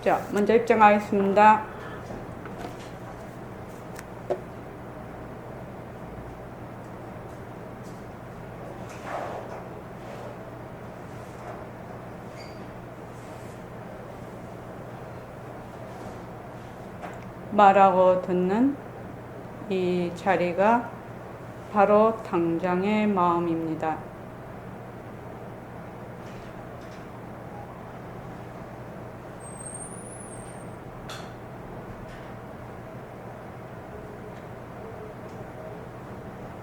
자, 먼저 입장하겠습니다. 말하고 듣는 이 자리가 바로 당장의 마음입니다.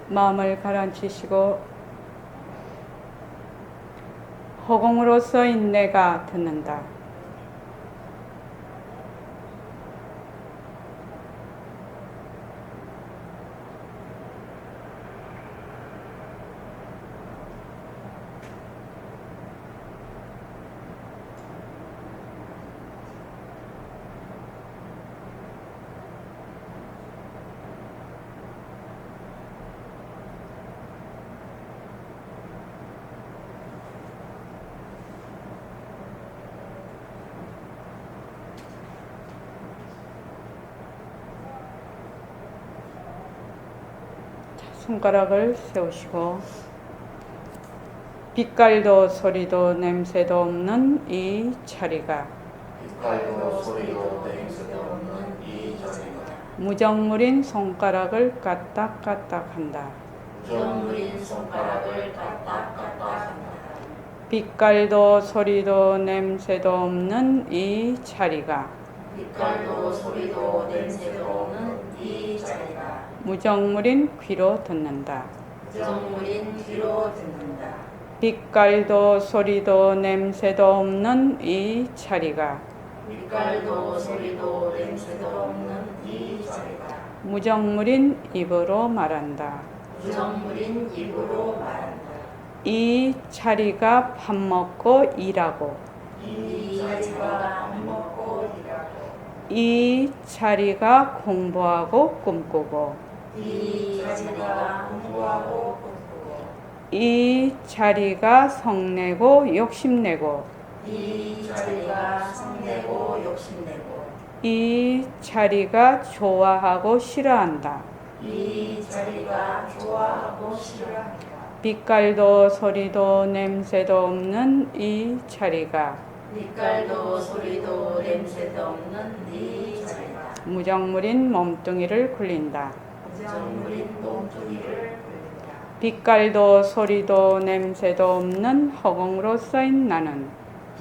마음을 가라앉히시고 허공으로서 인내가 듣는다. 손가락을 세우시고 빛깔도 소리도 냄새도 없는 이 자리가 빛깔도 소리도 냄새도 없는 이 자리가 무정물인 손가락을 까딱까딱한다. 무정물인 손가락을 까딱까딱한다. 빛깔도 소리도 냄새도 없는 이 자리가 빛깔도 소리도 냄새도 없는 이 자리가 무정물인 귀로 듣는다. 무정물인 귀로 듣는다. 빛깔도 소리도 냄새도 없는 이 자리가 빛깔도 소리도 냄새도 없는 이 자리가 무정물인 입으로 말한다. 무정물인 입으로 말한다. 이 자리가 밥 먹고 일하고 이 자리가 밥 먹고 일하고 이 자리가 공부하고 꿈꾸고 이 자리가 공부하고 꿈꾸고 이 자리가 성내고 욕심내고 이 자리가 성내고 욕심내고 이 자리가 좋아하고 싫어한다. 이 자리가 좋아하고 싫어한다. 빛깔도 소리도 냄새도 없는 이 자리가 빛깔도 소리도 냄새도 없는 이 자리가 무정물인 몸뚱이를 굴린다. 무정물인 몸뚱이를 굴린다. 빛깔도 소리도 냄새도 없는 허공으로 써인 나는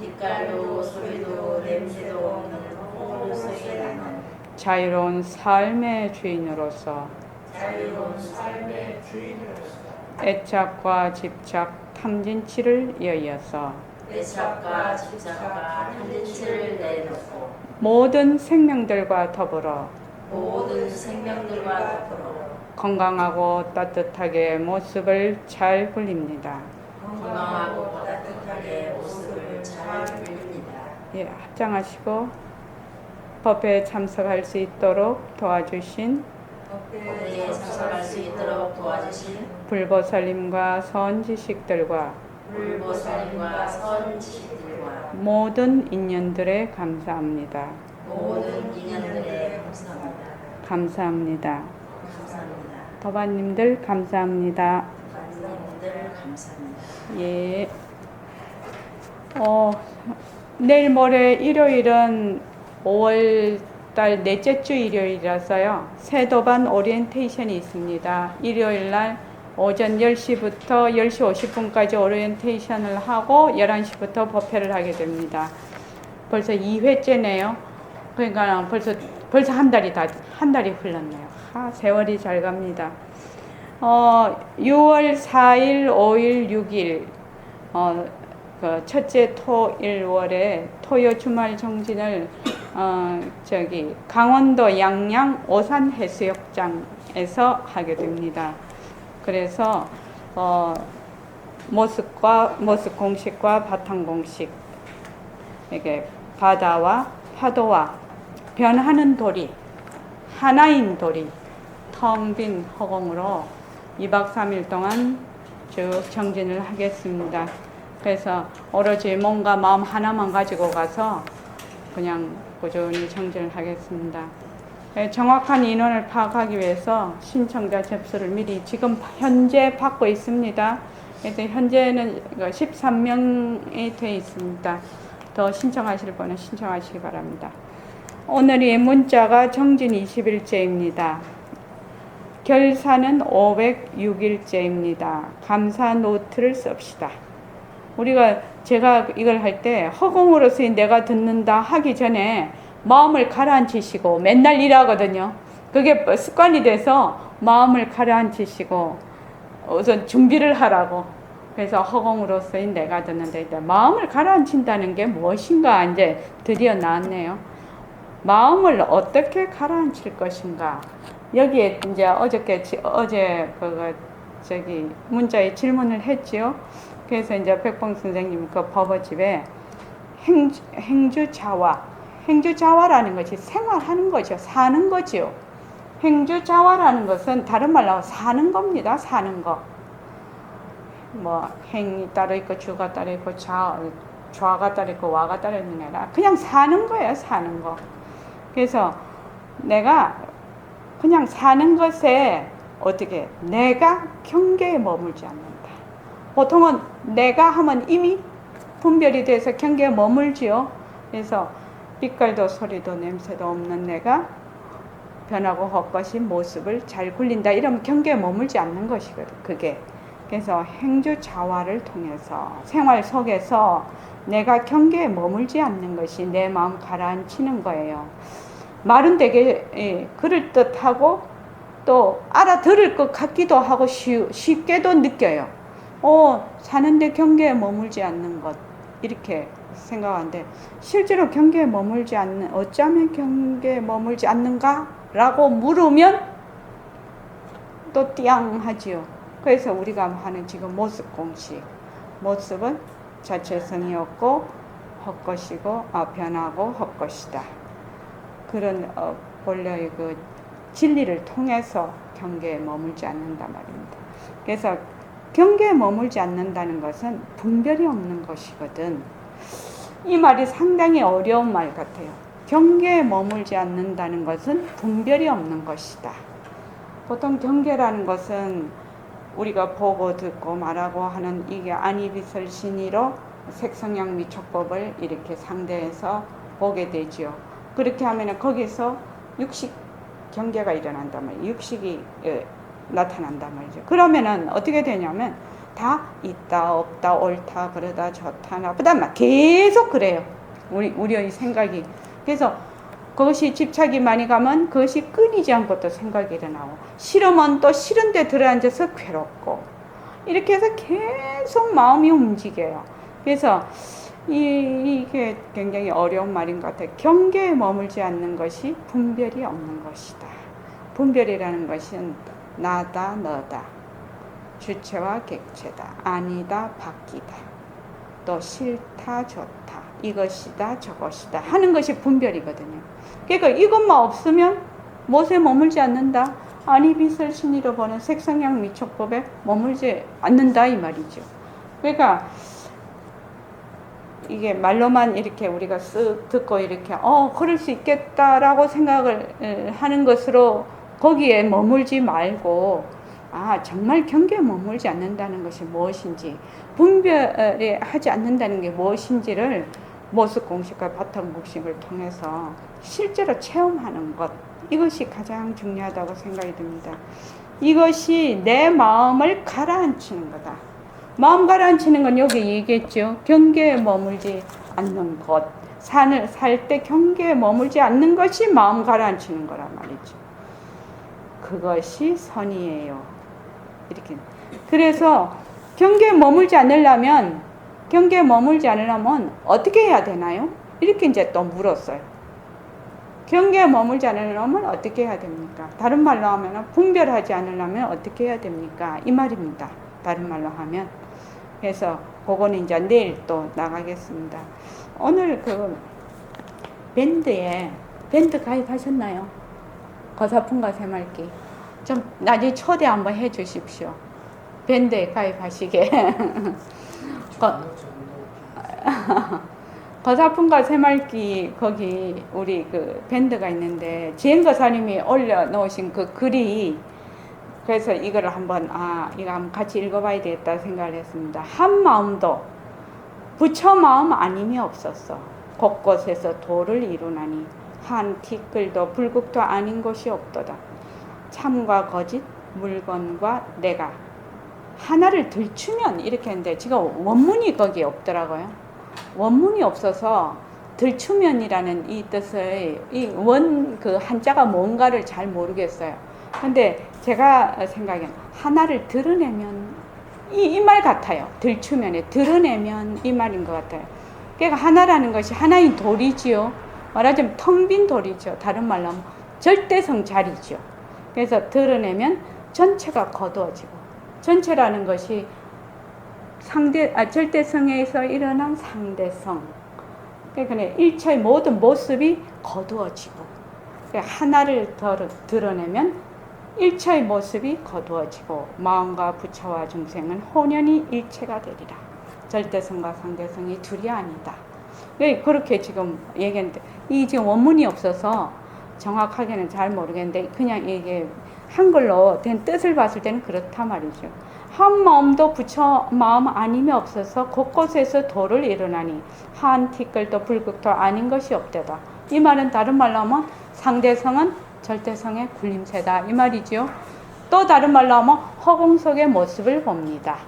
빛깔도 소리도 냄새도 없는 허공으로서의 나는 자유로운 삶의 주인으로서 자유로운 삶의 주인으로서 애착과 집착, 탐진치를 이어서 애착과 집착과 탐진치를 내놓고 모든 생명들과 더불어 모든 생명들과 더불어 건강하고 따뜻하게 모습을 잘 굴립니다. 건강하고 따뜻하게 모습을 잘 굴립니다. 예, 합장하시고 법회에 참석할 수 있도록 도와주신 법회에 참석할 수 있도록 도와주신 불보살님과 선지식들과 불보살님과 선지식들과 모든 인연들에 감사합니다. 모든 인연들에 감사합니다. 감사합니다. 감사합니다. 도반님들 감사합니다. 관장님들 감사합니다. 예. 내일 모레 일요일은 5월달 넷째 주 일요일이라서요. 새도반 오리엔테이션이 있습니다. 일요일날 오전 10시부터 10시 50분까지 오리엔테이션을 하고 11시부터 법회를 하게 됩니다. 벌써 2회째네요. 그러니까 벌써 한 달이 흘렀네요. 세월이 잘 갑니다. 6월 4일, 5일, 6일 그 첫째 토일월에 토요 주말 정진을 강원도 양양 오산 해수욕장에서 하게 됩니다. 그래서 모습 공식과 바탕 공식, 이게 바다와 파도와 변하는 도리, 하나인 도리, 텅 빈 허공으로 2박 3일 동안 쭉 정진을 하겠습니다. 그래서 오로지 몸과 마음 하나만 가지고 가서 그냥 꾸준히 정진을 하겠습니다. 정확한 인원을 파악하기 위해서 신청자 접수를 미리 지금 현재 받고 있습니다. 그래서 현재는 13명이 되어 있습니다. 더 신청하실 분은 신청하시기 바랍니다. 오늘의 문자가 정진 20일째입니다. 결사는 506일째입니다. 감사 노트를 씁시다. 제가 이걸 할 때 허공으로서 내가 듣는다 하기 전에 마음을 가라앉히시고 맨날 일하거든요. 그게 습관이 돼서 마음을 가라앉히시고 우선 준비를 하라고. 그래서 허공으로서의 내가 듣는데 마음을 가라앉힌다는 게 무엇인가 이제 드디어 나왔네요. 마음을 어떻게 가라앉힐 것인가. 여기에 이제 어제 문자에 질문을 했지요. 그래서 이제 백봉 선생님 그 법어집에 행주자화라는 것이 생활하는 거죠. 사는 거죠. 행주자화라는 것은 다른 말로 사는 겁니다. 사는 거. 뭐 행이 따로 있고 주가 따로 있고 좌가 따로 있고 와가 따로 있는 게 아니라 그냥 사는 거예요. 사는 거. 그래서 내가 그냥 사는 것에 어떻게 내가 경계에 머물지 않는다. 보통은 내가 하면 이미 분별이 돼서 경계에 머물지요. 그래서 빛깔도 소리도 냄새도 없는 내가 변하고 헛것이 모습을 잘 굴린다. 이러면 경계에 머물지 않는 것이거든. 그게. 그래서 행주자화를 통해서 생활 속에서 내가 경계에 머물지 않는 것이 내 마음 가라앉히는 거예요. 말은 되게 그럴듯하고 또 알아들을 것 같기도 하고 쉽게도 느껴요. 사는데 경계에 머물지 않는 것 이렇게 생각하는데 실제로 경계에 머물지 않는 어쩌면 경계에 머물지 않는가? 라고 물으면 또 띠앙하지요. 그래서 우리가 하는 지금 모습 공식. 모습은 자체성이 없고 헛것이고 변하고 헛것이다. 그런 본래의 그 진리를 통해서 경계에 머물지 않는단 말입니다. 그래서 경계에 머물지 않는다는 것은 분별이 없는 것이거든. 이 말이 상당히 어려운 말 같아요. 경계에 머물지 않는다는 것은 분별이 없는 것이다. 보통 경계라는 것은 우리가 보고 듣고 말하고 하는 이게 안이비설신이로 색성양 미촉법을 이렇게 상대해서 보게 되지요. 그렇게 하면 거기서 육식 경계가 일어난단 말이에요. 육식이 나타난단 말이죠. 그러면은 어떻게 되냐면 다 있다 없다 옳다 그러다 좋다 나쁘다 막 계속 그래요. 우리의 생각이. 그래서 그것이 집착이 많이 가면 그것이 끊이지 않고 또 생각이 일어나고 싫으면 또 싫은 데 들어앉아서 괴롭고 이렇게 해서 계속 마음이 움직여요. 그래서 이게 굉장히 어려운 말인 것 같아요. 경계에 머물지 않는 것이 분별이 없는 것이다. 분별이라는 것은 나다 너다 주체와 객체다 아니다 바뀌다 또 싫다 좋다 이것이다 저것이다 하는 것이 분별이거든요. 그러니까 이것만 없으면 무엇에 머물지 않는다. 안이비설신이로 보는 색성양 미촉법에 머물지 않는다 이 말이죠. 그러니까 이게 말로만 이렇게 우리가 쓱 듣고 이렇게 그럴 수 있겠다라고 생각을 하는 것으로 거기에 머물지 말고 정말 경계에 머물지 않는다는 것이 무엇인지 분별이 하지 않는다는 게 무엇인지를 모습 공식과 바탕 공식을 통해서 실제로 체험하는 것 이것이 가장 중요하다고 생각이 듭니다. 이것이 내 마음을 가라앉히는 거다. 마음 가라앉히는 건 여기 얘기했죠. 경계에 머물지 않는 것. 살 때 경계에 머물지 않는 것이 마음 가라앉히는 거란 말이죠. 그것이 선이에요. 이렇게. 그래서 경계에 머물지 않으려면 어떻게 해야 되나요? 이렇게 이제 또 물었어요. 경계에 머물지 않으려면 어떻게 해야 됩니까? 다른 말로 하면 분별하지 않으려면 어떻게 해야 됩니까? 이 말입니다. 다른 말로 하면. 그래서 그거는 이제 내일 또 나가겠습니다. 오늘 그 밴드 가입하셨나요? 거사품과 새말기. 좀 나중에 초대 한번 해 주십시오. 밴드에 가입하시게. 거사품과 새말기 거기 우리 그 밴드가 있는데 지행 거사님이 올려놓으신 그 글이 그래서 이거를 한번 이거 한번 같이 읽어봐야 되겠다 생각을 했습니다. 한 마음도 부처 마음 아님이 없었어. 곳곳에서 도를 이루나니 한 티끌도 불국도 아닌 곳이 없도다. 참과 거짓, 물건과 내가 하나를 들추면 이렇게 했는데 지금 원문이 거기에 없더라고요. 원문이 없어서 들추면이라는 이 뜻의 그 한자가 뭔가를 잘 모르겠어요. 근데 제가 생각엔 하나를 드러내면 이 말 같아요. 들추면에 드러내면 이 말인 것 같아요. 그러니까 하나라는 것이 하나인 돌이지요. 말하자면 텅 빈 돌이죠. 다른 말로 하면 절대성 자리죠. 그래서 드러내면 전체가 거두어지고 전체라는 것이 절대성에서 일어난 상대성. 그러니까 일체의 모든 모습이 거두어지고 하나를 드러내면 일체의 모습이 거두어지고 마음과 부처와 중생은 혼연히 일체가 되리라. 절대성과 상대성이 둘이 아니다. 그렇게 지금 얘기했는데 이 지금 원문이 없어서 정확하게는 잘 모르겠는데 그냥 이게 한글로 된 뜻을 봤을 때는 그렇다 말이죠. 한 마음도 부처 마음 아님이 없어서 곳곳에서 도를 이루나니 한 티끌도 불국도 아닌 것이 없대다. 이 말은 다른 말로 하면 상대성은 절대성의 굴림새다 이 말이죠. 또 다른 말로 하면 허공 속의 모습을 봅니다.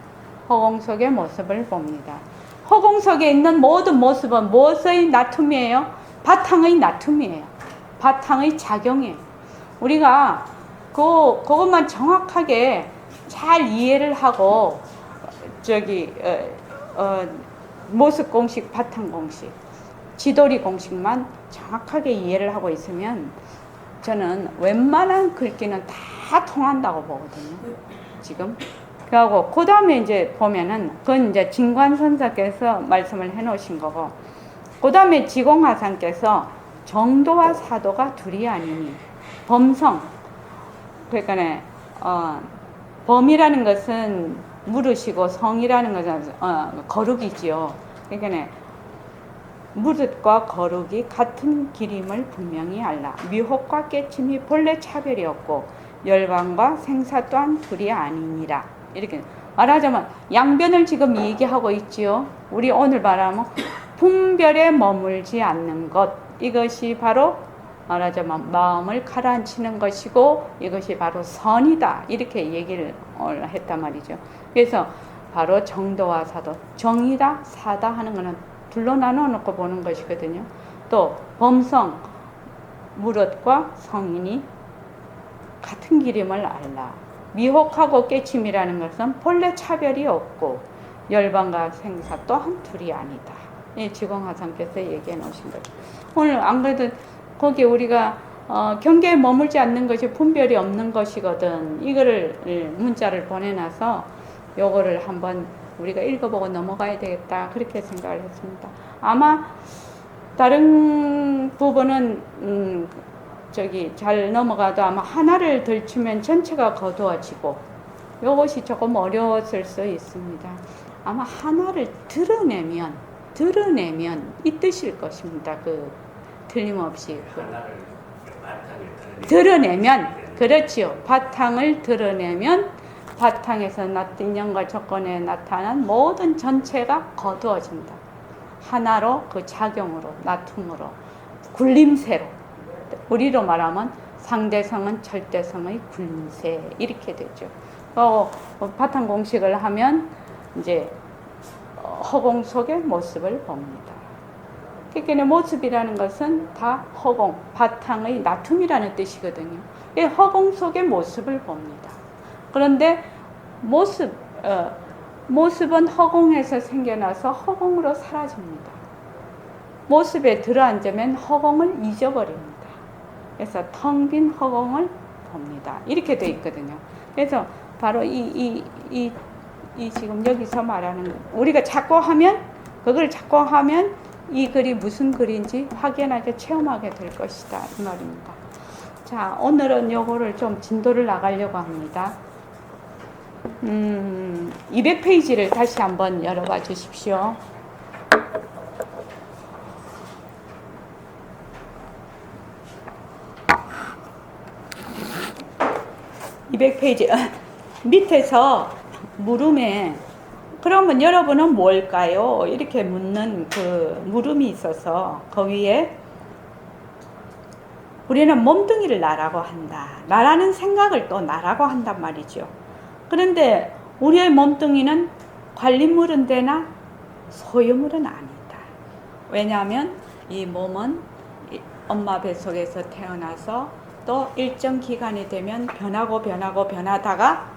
허공 속의 모습을 봅니다. 허공 속에 있는 모든 모습은 무엇의 나툼이에요? 바탕의 나툼이에요. 바탕의 작용이에요. 우리가 그것만 정확하게 잘 이해를 하고 모습 공식, 바탕 공식, 지도리 공식만 정확하게 이해를 하고 있으면 저는 웬만한 글귀는 다 통한다고 보거든요. 지금. 그리고 그 다음에 이제 보면은 그건 이제 진관선사께서 말씀을 해 놓으신 거고, 그 다음에 지공화상께서 정도와 사도가 둘이 아니니 범성. 그러니까 범이라는 것은 무릇이고 성이라는 것은 거룩이지요. 그러니까 무릇과 거룩이 같은 길임을 분명히 알라. 미혹과 깨침이 본래 차별이 없고 열반과 생사 또한 둘이 아니니라. 이렇게 말하자면 양변을 지금 얘기하고 있지요. 우리 오늘 말하면 분별에 머물지 않는 것, 이것이 바로 말하자면 마음을 가라앉히는 것이고 이것이 바로 선이다. 이렇게 얘기를 했단 말이죠. 그래서 바로 정도와 사도, 정이다 사다 하는 것은 둘로 나눠 놓고 보는 것이거든요. 또 범성, 무릇과 성인이 같은 기림을 알라. 미혹하고 깨침이라는 것은 본래 차별이 없고 열반과 생사 또한 둘이 아니다. 예, 지공화상께서 얘기해 놓으신 거죠. 오늘 안 그래도 거기 우리가 경계에 머물지 않는 것이 분별이 없는 것이거든. 이거를 문자를 보내놔서 요거를 한번 우리가 읽어보고 넘어가야 되겠다. 그렇게 생각을 했습니다. 아마 다른 부분은 잘 넘어가도 아마 하나를 들추면 전체가 거두어지고 이것이 조금 어려웠을 수 있습니다. 아마 하나를 드러내면 이 뜻일 것입니다. 틀림없이 드러내면 그렇지요. 바탕을 드러내면 바탕에서 인연과 조건에 나타난 모든 전체가 거두어진다. 하나로 그 작용으로 나툼으로 굴림새로 우리로 말하면 상대성은 절대성의 굴림새 이렇게 되죠. 바탕 공식을 하면 이제 허공 속의 모습을 봅니다. 그러니까 모습이라는 것은 다 허공, 바탕의 나툼이라는 뜻이거든요. 허공 속의 모습을 봅니다. 그런데 모습은 허공에서 생겨나서 허공으로 사라집니다. 모습에 들어앉으면 허공을 잊어버립니다. 그래서 텅 빈 허공을 봅니다. 이렇게 되어 있거든요. 그래서 바로 이 지금 여기서 말하는 우리가 그걸 자꾸 하면 이 글이 무슨 글인지 확연하게 체험하게 될 것이다. 이 말입니다. 자, 오늘은 요거를 좀 진도를 나가려고 합니다. 200페이지를 다시 한번 열어봐 주십시오. 200페이지 밑에서 물음에 그러면 여러분은 뭘까요? 이렇게 묻는 그 물음이 있어서 그 위에 우리는 몸뚱이를 나라고 한다. 나라는 생각을 또 나라고 한단 말이죠. 그런데 우리의 몸뚱이는 관리물은 되나 소유물은 아니다. 왜냐하면 이 몸은 엄마 뱃속에서 태어나서 또 일정 기간이 되면 변하다가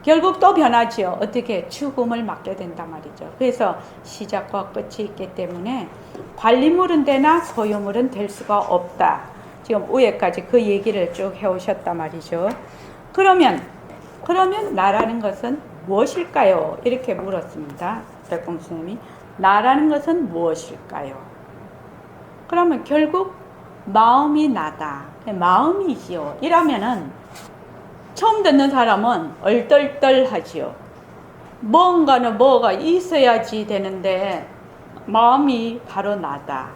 결국 또 변하지요. 어떻게? 죽음을 맞게 된단 말이죠. 그래서 시작과 끝이 있기 때문에 관리물은 되나 소유물은 될 수가 없다. 지금 위에까지 그 얘기를 쭉 해오셨단 말이죠. 그러면 나라는 것은 무엇일까요? 이렇게 물었습니다. 백봉 스님이 나라는 것은 무엇일까요? 그러면 결국 마음이 나다. 마음이지요. 이러면은 처음 듣는 사람은 얼떨떨하지요. 뭔가는 뭐가 있어야지 되는데 마음이 바로 나다.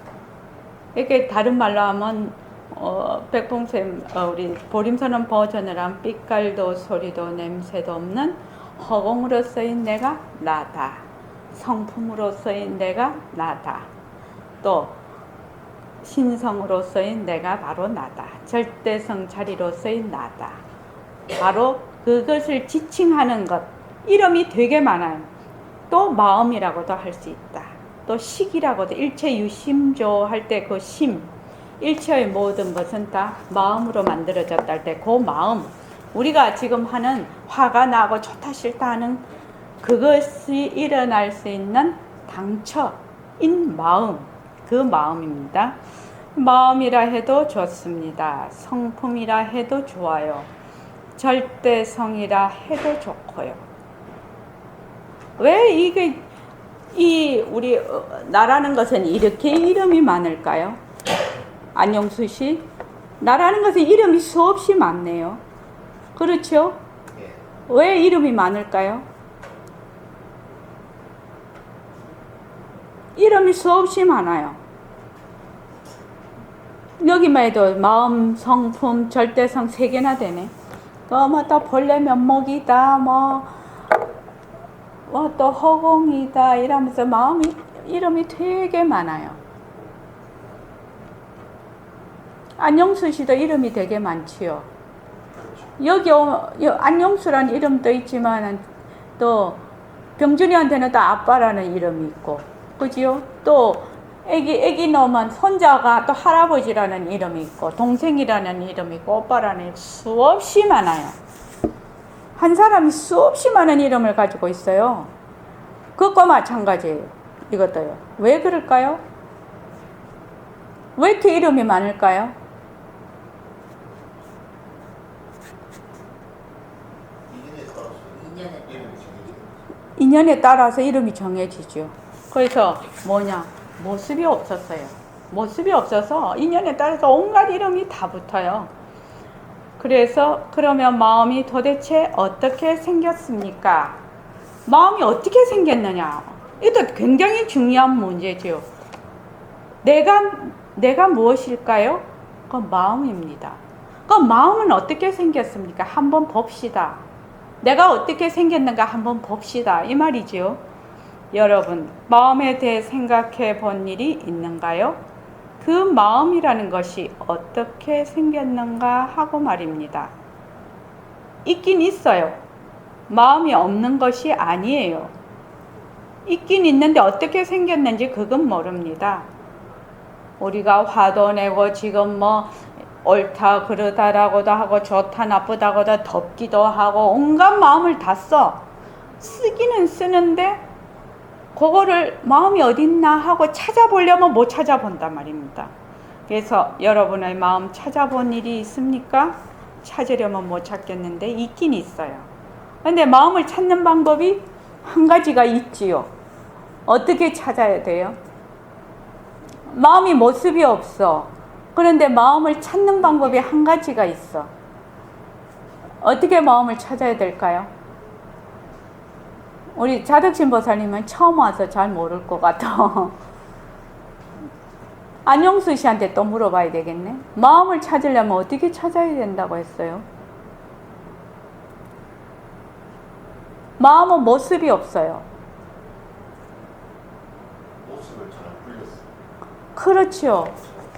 이렇게 다른 말로 하면 백봉쌤 우리 보림선언 버전을 한 빛깔도 소리도 냄새도 없는 허공으로 쓰인 내가 나다. 성품으로 쓰인 내가 나다. 또 신성으로 쓰인 내가 바로 나다. 절대성 자리로 쓰인 나다. 바로 그것을 지칭하는 것. 이름이 되게 많아요. 또 마음이라고도 할 수 있다. 또 식이라고도 일체 유심조 할 때 그 심. 일체의 모든 것은 다 마음으로 만들어졌다 할 때 그 마음. 우리가 지금 하는 화가 나고 좋다 싫다 하는 그것이 일어날 수 있는 당처인 마음. 그 마음입니다. 마음이라 해도 좋습니다. 성품이라 해도 좋아요. 절대성이라 해도 좋고요. 왜 우리 나라는 것은 이렇게 이름이 많을까요? 안용수 씨, 나라는 것은 이름이 수없이 많네요. 그렇죠? 왜 이름이 많을까요? 이름이 수없이 많아요. 여기만 해도 마음, 성품, 절대성 3개나 되네. 또 본래 면목이다, 또 허공이다, 이러면서 이름이 되게 많아요. 안용수 씨도 이름이 되게 많지요. 여기 안용수란 이름도 있지만 또 병준이한테는 또 아빠라는 이름이 있고, 그지요? 또 애기 놈은 손자가 또 할아버지라는 이름이 있고, 동생이라는 이름이 있고, 오빠라는 이름 수없이 많아요. 한 사람이 수없이 많은 이름을 가지고 있어요. 그것과 마찬가지예요. 이것도요. 왜 그럴까요? 왜 이렇게 이름이 많을까요? 인연에 따라서 이름이 정해지죠. 그래서 모습이 없었어요. 모습이 없어서 인연에 따라서 온갖 이름이 다 붙어요. 그래서 그러면 마음이 도대체 어떻게 생겼습니까? 마음이 어떻게 생겼느냐? 이것도 굉장히 중요한 문제죠. 내가 무엇일까요? 그건 마음입니다. 그럼 마음은 어떻게 생겼습니까? 한번 봅시다. 내가 어떻게 생겼는가 한번 봅시다. 이 말이죠. 여러분, 마음에 대해 생각해 본 일이 있는가요? 그 마음이라는 것이 어떻게 생겼는가 하고 말입니다. 있긴 있어요. 마음이 없는 것이 아니에요. 있긴 있는데 어떻게 생겼는지 그건 모릅니다. 우리가 화도 내고 지금 옳다 그르다라고도 하고 좋다 나쁘다고도 덥기도 하고 온갖 마음을 다 써. 쓰기는 쓰는데 그거를 마음이 어딨나 하고 찾아보려면 못 찾아본단 말입니다. 그래서 여러분의 마음 찾아본 일이 있습니까? 찾으려면 못 찾겠는데 있긴 있어요. 근데 마음을 찾는 방법이 한 가지가 있지요. 어떻게 찾아야 돼요? 마음이 모습이 없어. 그런데 마음을 찾는 방법이 한 가지가 있어. 어떻게 마음을 찾아야 될까요? 우리 자덕신 보살님은 처음 와서 잘 모를 것 같아. 안용수 씨한테 또 물어봐야 되겠네. 마음을 찾으려면 어떻게 찾아야 된다고 했어요? 마음은 모습이 없어요. 모습을 잘 안 풀렸어. 그렇죠.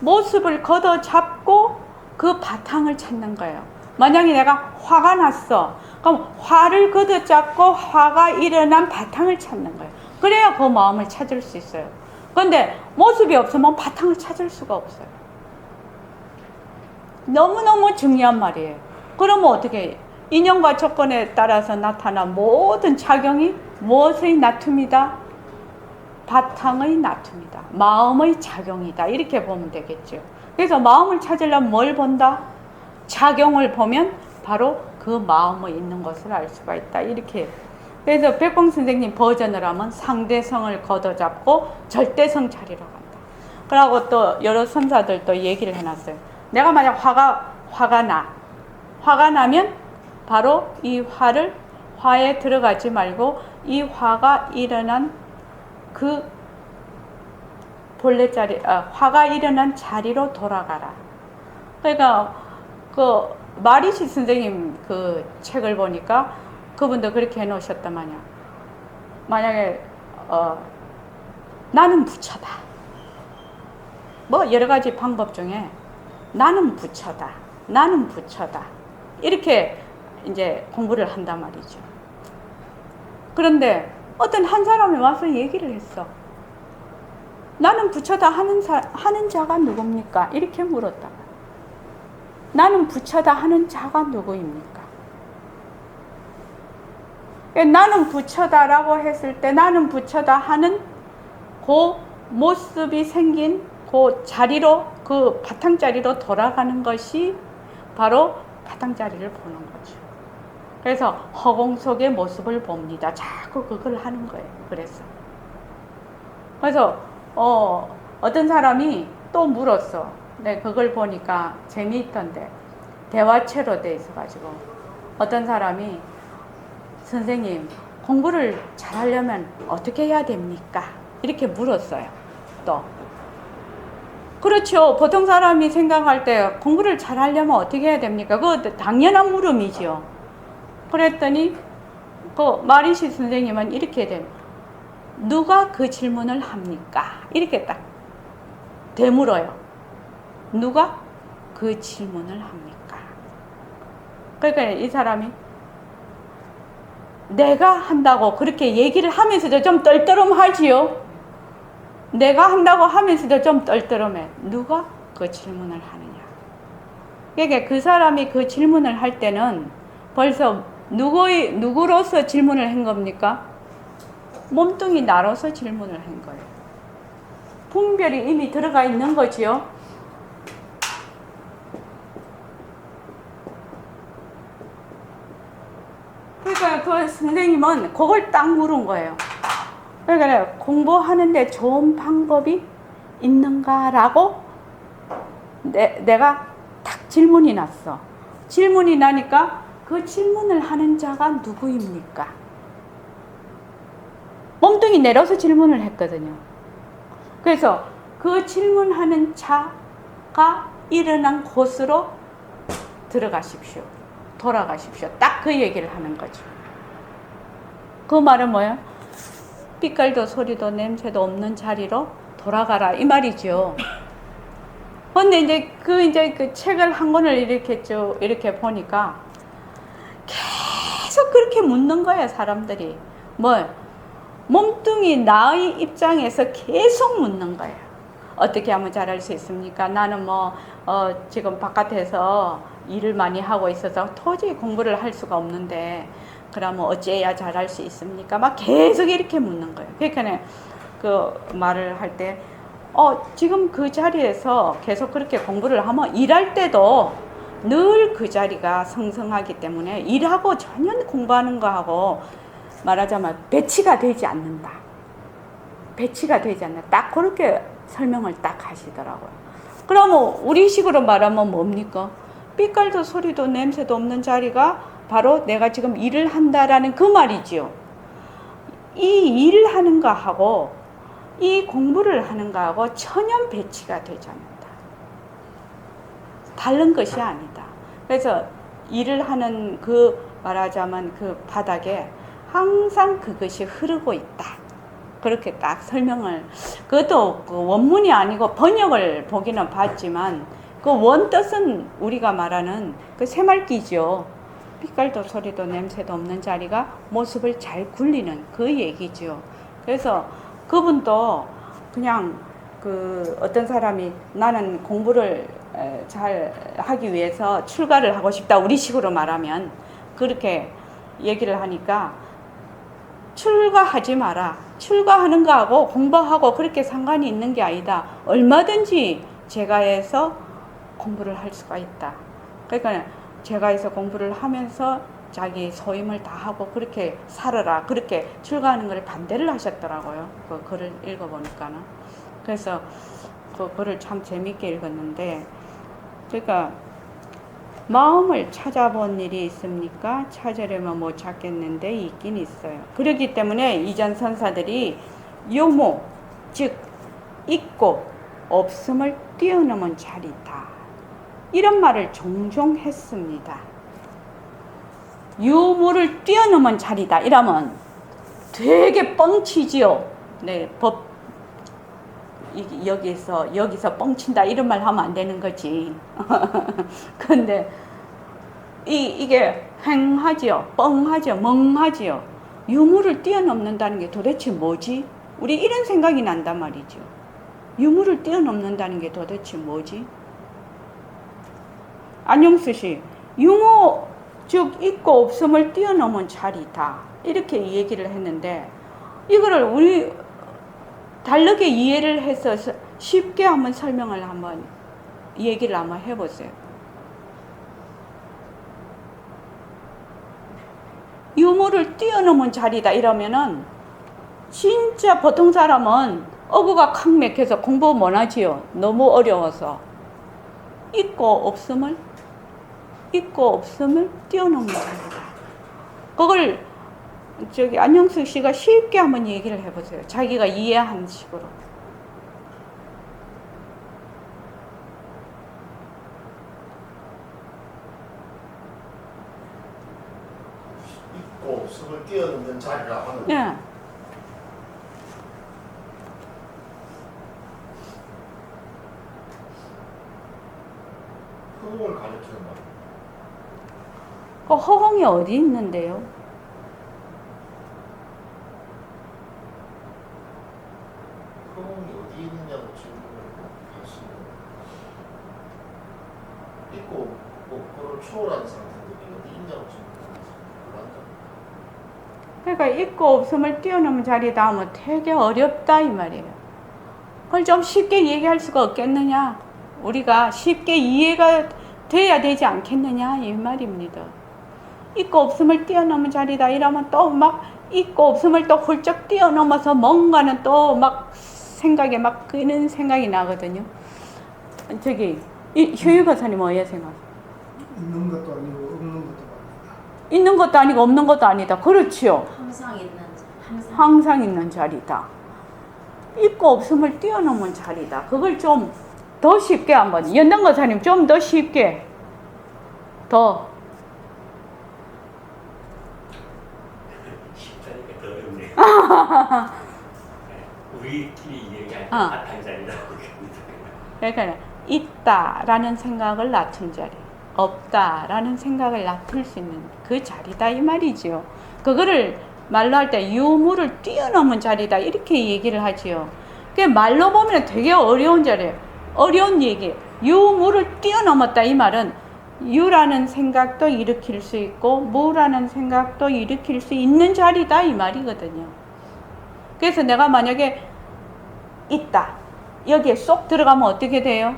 모습을 걷어 잡고 그 바탕을 찾는 거예요. 만약에 내가 화가 났어. 그럼 화를 걷어 잡고 화가 일어난 바탕을 찾는 거예요. 그래야 그 마음을 찾을 수 있어요. 그런데 모습이 없으면 바탕을 찾을 수가 없어요. 너무너무 중요한 말이에요. 그러면 어떻게 해요? 인연과 조건에 따라서 나타난 모든 작용이 무엇의 나툼이다? 바탕의 나툼이다. 마음의 작용이다. 이렇게 보면 되겠죠. 그래서 마음을 찾으려면 뭘 본다? 작용을 보면 바로 그 마음에 있는 것을 알 수가 있다. 이렇게. 그래서 백봉 선생님 버전을 하면 상대성을 걷어잡고 절대성 차리러 간다. 그러고 또 여러 선사들도 얘기를 해놨어요. 내가 만약 화가 나면 바로 이 화에 들어가지 말고 이 화가 일어난 그 본래 자리, 화가 일어난 자리로 돌아가라. 그러니까 그 마리시 선생님 그 책을 보니까 그분도 그렇게 해놓으셨단 말이야. 만약에 나는 부처다. 뭐 여러 가지 방법 중에 나는 부처다. 나는 부처다. 이렇게 이제 공부를 한단 말이죠. 그런데 어떤 한 사람이 와서 얘기를 했어. 나는 부처다 하는 자가 누굽니까? 이렇게 물었다. 나는 부처다 하는 자가 누구입니까? 나는 부처다라고 했을 때 나는 부처다 하는 그 모습이 생긴 그 자리로, 그 바탕자리로 돌아가는 것이 바로 바탕자리를 보는 거죠. 그래서 허공 속의 모습을 봅니다. 자꾸 그걸 하는 거예요. 그래서 어떤 사람이 또 물었어. 네, 그걸 보니까 재미있던데 대화체로 돼 있어가지고 어떤 사람이 선생님 공부를 잘하려면 어떻게 해야 됩니까? 이렇게 물었어요. 또 그렇죠. 보통 사람이 생각할 때 공부를 잘하려면 어떻게 해야 됩니까? 그거 당연한 물음이죠. 그랬더니 그 마리시 선생님은 이렇게 된 누가 그 질문을 합니까? 이렇게 딱 되물어요. 누가 그 질문을 합니까? 그러니까 이 사람이 내가 한다고 그렇게 얘기를 하면서도 좀 떨떠름하지요. 내가 한다고 하면서도 좀 떨떠름해. 누가 그 질문을 하느냐. 그러니까 그 사람이 그 질문을 할 때는 벌써 누구로서 질문을 한 겁니까? 몸뚱이 나로서 질문을 한 거예요. 분별이 이미 들어가 있는 거지요. 그러니까 그 선생님은 그걸 딱 물은 거예요. 그러니까 공부하는데 좋은 방법이 있는가라고 내가 딱 질문이 났어. 질문이 나니까 그 질문을 하는 자가 누구입니까? 몸뚱이 내려서 질문을 했거든요. 그래서 그 질문하는 자가 일어난 곳으로 들어가십시오. 돌아가십시오. 딱 그 얘기를 하는 거죠. 그 말은 뭐예요? 빛깔도 소리도 냄새도 없는 자리로 돌아가라 이 말이죠. 근데 이제 그 책을 한 권을 이렇게 보니까 계속 그렇게 묻는 거예요, 사람들이. 몸뚱이 나의 입장에서 계속 묻는 거예요. 어떻게 하면 잘할 수 있습니까? 나는 지금 바깥에서 일을 많이 하고 있어서 도저히 공부를 할 수가 없는데, 그러면 어찌해야 잘할 수 있습니까? 막 계속 이렇게 묻는 거예요. 그러니까 그 말을 할 때, 지금 그 자리에서 계속 그렇게 공부를 하면 일할 때도 늘 그 자리가 성성하기 때문에 일하고 전혀 공부하는 거하고 말하자면 배치가 되지 않는다. 배치가 되지 않는다. 딱 그렇게 설명을 딱 하시더라고요. 그러면 우리식으로 말하면 뭡니까? 빛깔도 소리도 냄새도 없는 자리가 바로 내가 지금 일을 한다라는 그 말이지요. 이 일을 하는 거하고 이 공부를 하는 거하고 전혀 배치가 되지 않는다. 다른 것이 아니다. 그래서 일을 하는 그 말하자면 그 바닥에 항상 그것이 흐르고 있다. 그렇게 딱 설명을, 그것도 그 원문이 아니고 번역을 보기는 봤지만 그 원뜻은 우리가 말하는 그 새말기죠. 빛깔도 소리도 냄새도 없는 자리가 모습을 잘 굴리는 그 얘기죠. 그래서 그분도 그냥 그 어떤 사람이 나는 공부를 잘 하기 위해서 출가를 하고 싶다, 우리식으로 말하면 그렇게 얘기를 하니까 출가하지 마라. 출가하는 거하고 공부하고 그렇게 상관이 있는 게 아니다. 얼마든지 제가해서 공부를 할 수가 있다. 그러니까 제가해서 공부를 하면서 자기 소임을 다하고 그렇게 살아라. 그렇게 출가하는 걸 반대를 하셨더라고요. 그 글을 읽어보니까는. 그래서 그 글을 참 재밌게 읽었는데, 그러니까 마음을 찾아본 일이 있습니까? 찾으려면 못 찾겠는데 있긴 있어요. 그렇기 때문에 이전 선사들이 유무, 즉 있고 없음을 뛰어넘은 자리다, 이런 말을 종종 했습니다. 유무를 뛰어넘은 자리다 이러면 되게 뻥치지요. 네, 여기서 뻥친다 이런 말 하면 안 되는 거지. 근데 이게 횡하지요, 뻥하지요, 멍하지요. 유무를 뛰어넘는다는 게 도대체 뭐지? 우리 이런 생각이 난단 말이죠. 유무를 뛰어넘는다는 게 도대체 뭐지? 안영수 씨, 유무 즉 있고 없음을 뛰어넘은 자리다, 이렇게 얘기를 했는데, 이거를 우리 다르게 이해를 해서 쉽게 한번 설명을 한번 얘기를 한번 해보세요. 유무를 뛰어넘은 자리다 이러면은 진짜 보통 사람은 어구가 칵 맥혀서 공부 못하지요. 너무 어려워서. 있고 없음을 뛰어넘는 자리다. 그걸 저기 안영수 씨가 쉽게 한번 얘기를 해보세요. 자기가 이해한 식으로. 있고 없음을 뛰어넘는 자리라 하는. 네. 허공을 가리키는 말. 그 허공이 어디 있는데요? 허공이 어디 있느냐고 질문을 하시면, 있고 없고를 초월하는 상태인데 어디 있냐고 질문을 그러니까 있고 없음을 뛰어넘은 자리다 하면 되게 어렵다 이 말이에요. 그걸 좀 쉽게 얘기할 수가 없겠느냐? 우리가 쉽게 이해가 돼야 되지 않겠느냐 이 말입니다. 있고 없음을 뛰어넘은 자리다 이러면 또 막 있고 없음을 또 훌쩍 뛰어넘어서 뭔가는 또 막 생각에 막 끄는 생각이 나거든요. 저기 효유 가사님 뭐예요 생각? 있는 것도 아니고 없는 것도 아니다. 있는 것도 아니고 없는 것도 아니다. 그렇지요. 항상 있는 자리다. 있고 없음을 뛰어넘은 자리다. 그걸 좀 더 쉽게 한번, 연당 가사님 좀 더 쉽게, 더. 쉽다니까 더 어렵네요. 우리끼리 얘기할 때 같은 자리라고 합니다. 그러니까 있다라는 생각을 낮춘 자리, 없다라는 생각을 낮출 수 있는 그 자리다 이 말이지요. 그거를 말로 할 때 유무를 뛰어넘은 자리다 이렇게 얘기를 하지요. 그게 말로 보면 되게 어려운 자리예요. 어려운 얘기. 유무를 뛰어넘었다 이 말은 유라는 생각도 일으킬 수 있고 무라는 생각도 일으킬 수 있는 자리다 이 말이거든요. 그래서 내가 만약에 있다, 여기에 쏙 들어가면 어떻게 돼요?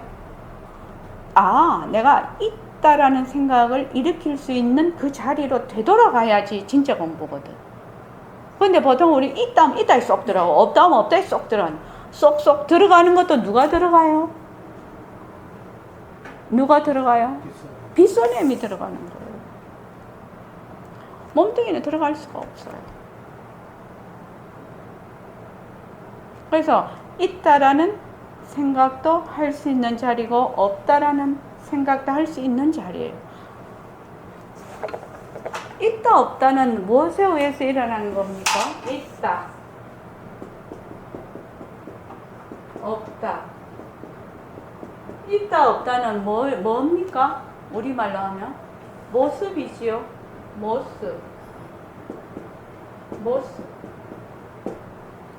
아, 내가 있다라는 생각을 일으킬 수 있는 그 자리로 되돌아가야지 진짜 공부거든. 근데 보통 우리 있다 하면 있다에 쏙 들어가고 없다 하면 없다에 쏙 들어가는, 쏙쏙 들어가는 것도 누가 들어가요? 누가 들어가요? 빗소님이 들어가는 거예요. 몸뚱이는 들어갈 수가 없어요. 그래서 있다라는 생각도 할 수 있는 자리고 없다라는 생각도 할 수 있는 자리예요. 있다 없다는 무엇에 의해서 일어나는 겁니까? 있다, 없다. 있다 없다는 뭡니까? 우리말로 하면 모습이지요. 모습.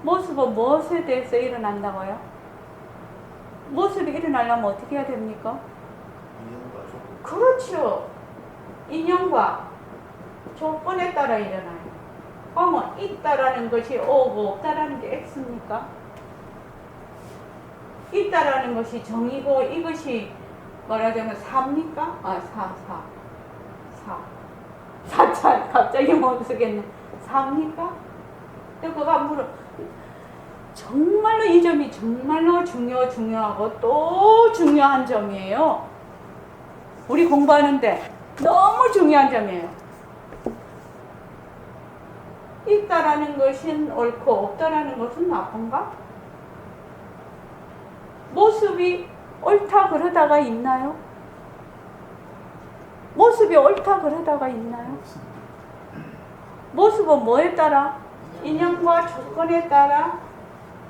모습은 무엇에 대해서 일어난다고요? 모습이 일어나려면 어떻게 해야 됩니까? 인연과 조건. 그렇죠. 인연과 조건에 따라 일어나요. 그러면 있다라는 것이 O고 없다라는 게 X입니까? 있다라는 것이 정이고 이것이 말하자면 4입니까? 아, 4차 갑자기 못 쓰겠네. 4입니까? 근데 그거 물어. 정말로 이 점이 정말로 중요하고 또 중요한 점이에요. 우리 공부하는데 너무 중요한 점이에요. 있다라는 것은 옳고 없다라는 것은 나쁜가? 모습이 옳다 그러다가 있나요? 모습이 옳다 그러다가 있나요? 모습은 뭐에 따라? 인연과 조건에 따라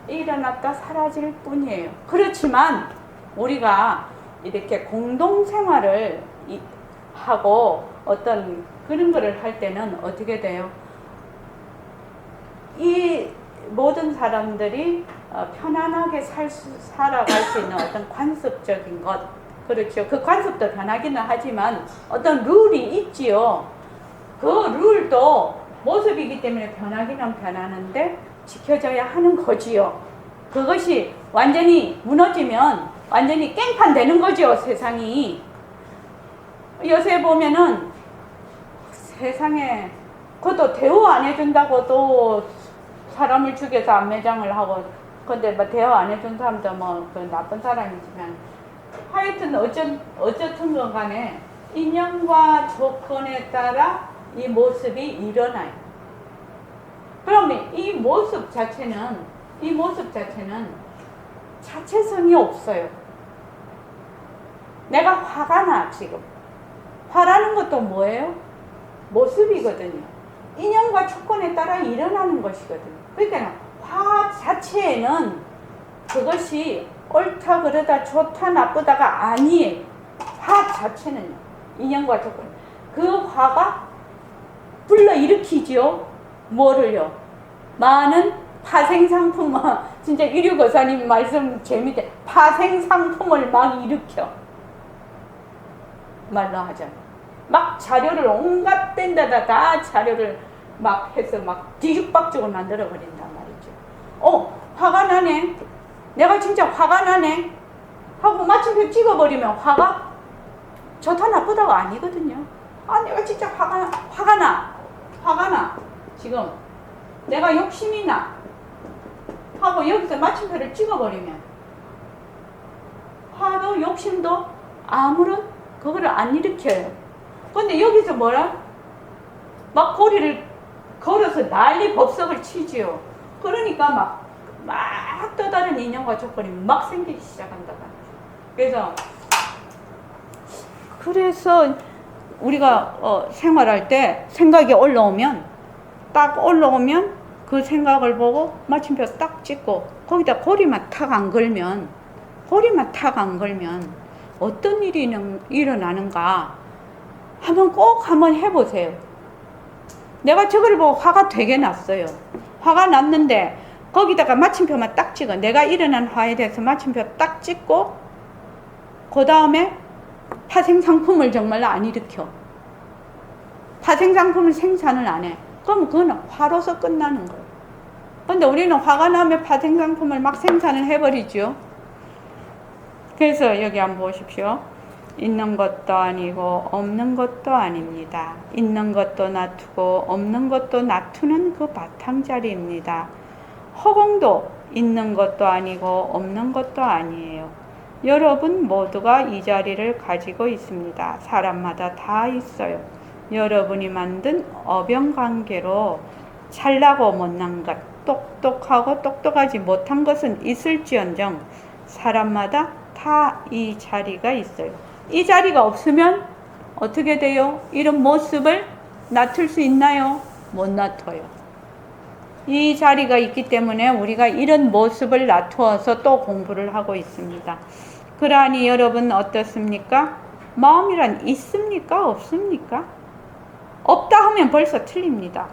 일어났다 사라질 뿐이에요. 그렇지만 우리가 이렇게 공동생활을 하고 어떤 그런 거를 할 때는 어떻게 돼요? 이 모든 사람들이 편안하게 살아갈 수 있는 어떤 관습적인 것, 그렇죠. 그 관습도 변하기는 하지만 어떤 룰이 있지요. 그 룰도 모습이기 때문에 변하기는 변하는데 지켜져야 하는 거지요. 그것이 완전히 무너지면 완전히 깽판 되는 거죠, 세상이. 요새 보면은 세상에 그것도 대우 안 해준다고 또 사람을 죽여서 안매장을 하고, 근데 뭐 대우 안 해준 사람도 뭐 그 나쁜 사람이지만 하여튼 어쨌든 건 간에 인연과 조건에 따라 이 모습이 일어나요. 그러면 이 모습 자체는 자체성이 없어요. 내가 화가 나, 지금. 화라는 것도 뭐예요? 모습이거든요. 인연과 조건에 따라 일어나는 것이거든요. 그러니까 화 자체에는 그것이 옳다 그러다 좋다 나쁘다가 아니에요. 화 자체는요. 인연과 조건. 그 화가 불러일으키죠. 뭐를요? 많은 파생상품, 진짜 이류거사님 말씀 재밌대. 파생상품을 막 일으켜. 말로 하자면. 막 자료를 온갖 땐데다 다 자료를 막 해서 막 뒤죽박죽을 만들어 버린단 말이죠. 화가 나네. 내가 진짜 화가 나네. 하고 마침표 찍어버리면 화가 좋다 나쁘다가 아니거든요. 아, 내가 진짜 화가 나. 지금 내가 욕심이 나. 하고 여기서 마침표를 찍어버리면 화도 욕심도 아무런 그거를 안 일으켜요. 근데 여기서 뭐라? 막 고리를 걸어서 난리 법석을 치지요. 그러니까 막 또 다른 인연과 조건이 막 생기기 시작한다. 그래서 우리가 생활할 때 생각이 올라오면 그 생각을 보고 마침표 딱 찍고 거기다 고리만 탁 안 걸면 어떤 일이 일어나는가 한번 해보세요. 내가 저걸 보고 화가 되게 났어요. 화가 났는데 거기다가 마침표만 딱 찍어. 내가 일어난 화에 대해서 마침표 딱 찍고 그 다음에 파생상품을 정말 안 일으켜. 파생상품을 생산을 안 해. 그럼 그거는 화로서 끝나는 거예요. 근데 우리는 화가 나면 파생상품을 막 생산을 해버리죠. 그래서 여기 한번 보십시오. 있는 것도 아니고 없는 것도 아닙니다. 있는 것도 놔두고 없는 것도 놔두는 그 바탕자리입니다. 허공도 있는 것도 아니고 없는 것도 아니에요. 여러분 모두가 이 자리를 가지고 있습니다. 사람마다 다 있어요. 여러분이 만든 어병관계로 잘나고 못난 것, 똑똑하고 똑똑하지 못한 것은 있을지언정 사람마다 다 이 자리가 있어요. 이 자리가 없으면 어떻게 돼요? 이런 모습을 낮출 수 있나요? 못 낮춰요. 이 자리가 있기 때문에 우리가 이런 모습을 낮추어서 또 공부를 하고 있습니다. 그러하니 여러분 어떻습니까? 마음이란 있습니까? 없습니까? 없다 하면 벌써 틀립니다.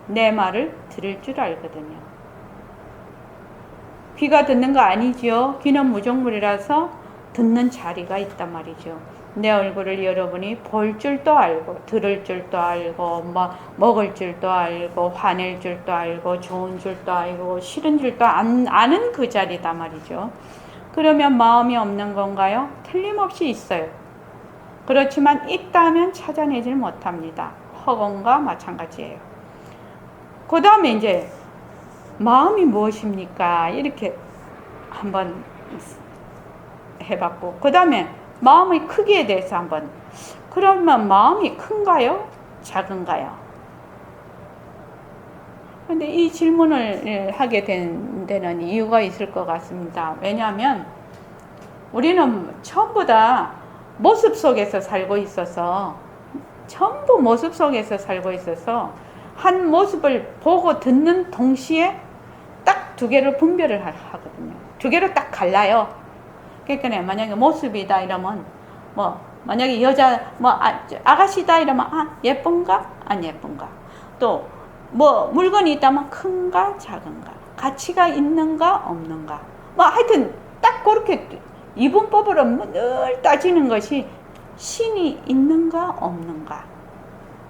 내 말을 들을 줄 알거든요. 귀가 듣는 거 아니지요? 귀는 무정물이라서 듣는 자리가 있단 말이죠. 내 얼굴을 여러분이 볼 줄도 알고 들을 줄도 알고 먹을 줄도 알고 화낼 줄도 알고 좋은 줄도 알고 싫은 줄도 아는 그 자리다 말이죠. 그러면 마음이 없는 건가요? 틀림없이 있어요. 그렇지만 있다면 찾아내질 못합니다. 허공과 마찬가지예요. 그 다음에 이제 마음이 무엇입니까? 이렇게 한번 해봤고, 그 다음에 마음의 크기에 대해서 한번, 그러면 마음이 큰가요? 작은가요? 근데 이 질문을 하게 된 데는 이유가 있을 것 같습니다. 왜냐하면 우리는 전부 다 모습 속에서 살고 있어서, 전부 모습 속에서 살고 있어서 한 모습을 보고 듣는 동시에 딱 두 개를 분별을 하거든요. 두 개로 딱 갈라요. 그러니까 만약에 모습이다 이러면 만약에 여자 아가씨다 이러면 예쁜가 안 예쁜가, 또 물건이 있다면 큰가 작은가, 가치가 있는가 없는가, 하여튼 딱 그렇게 이분법으로 늘 따지는 것이 신이 있는가 없는가,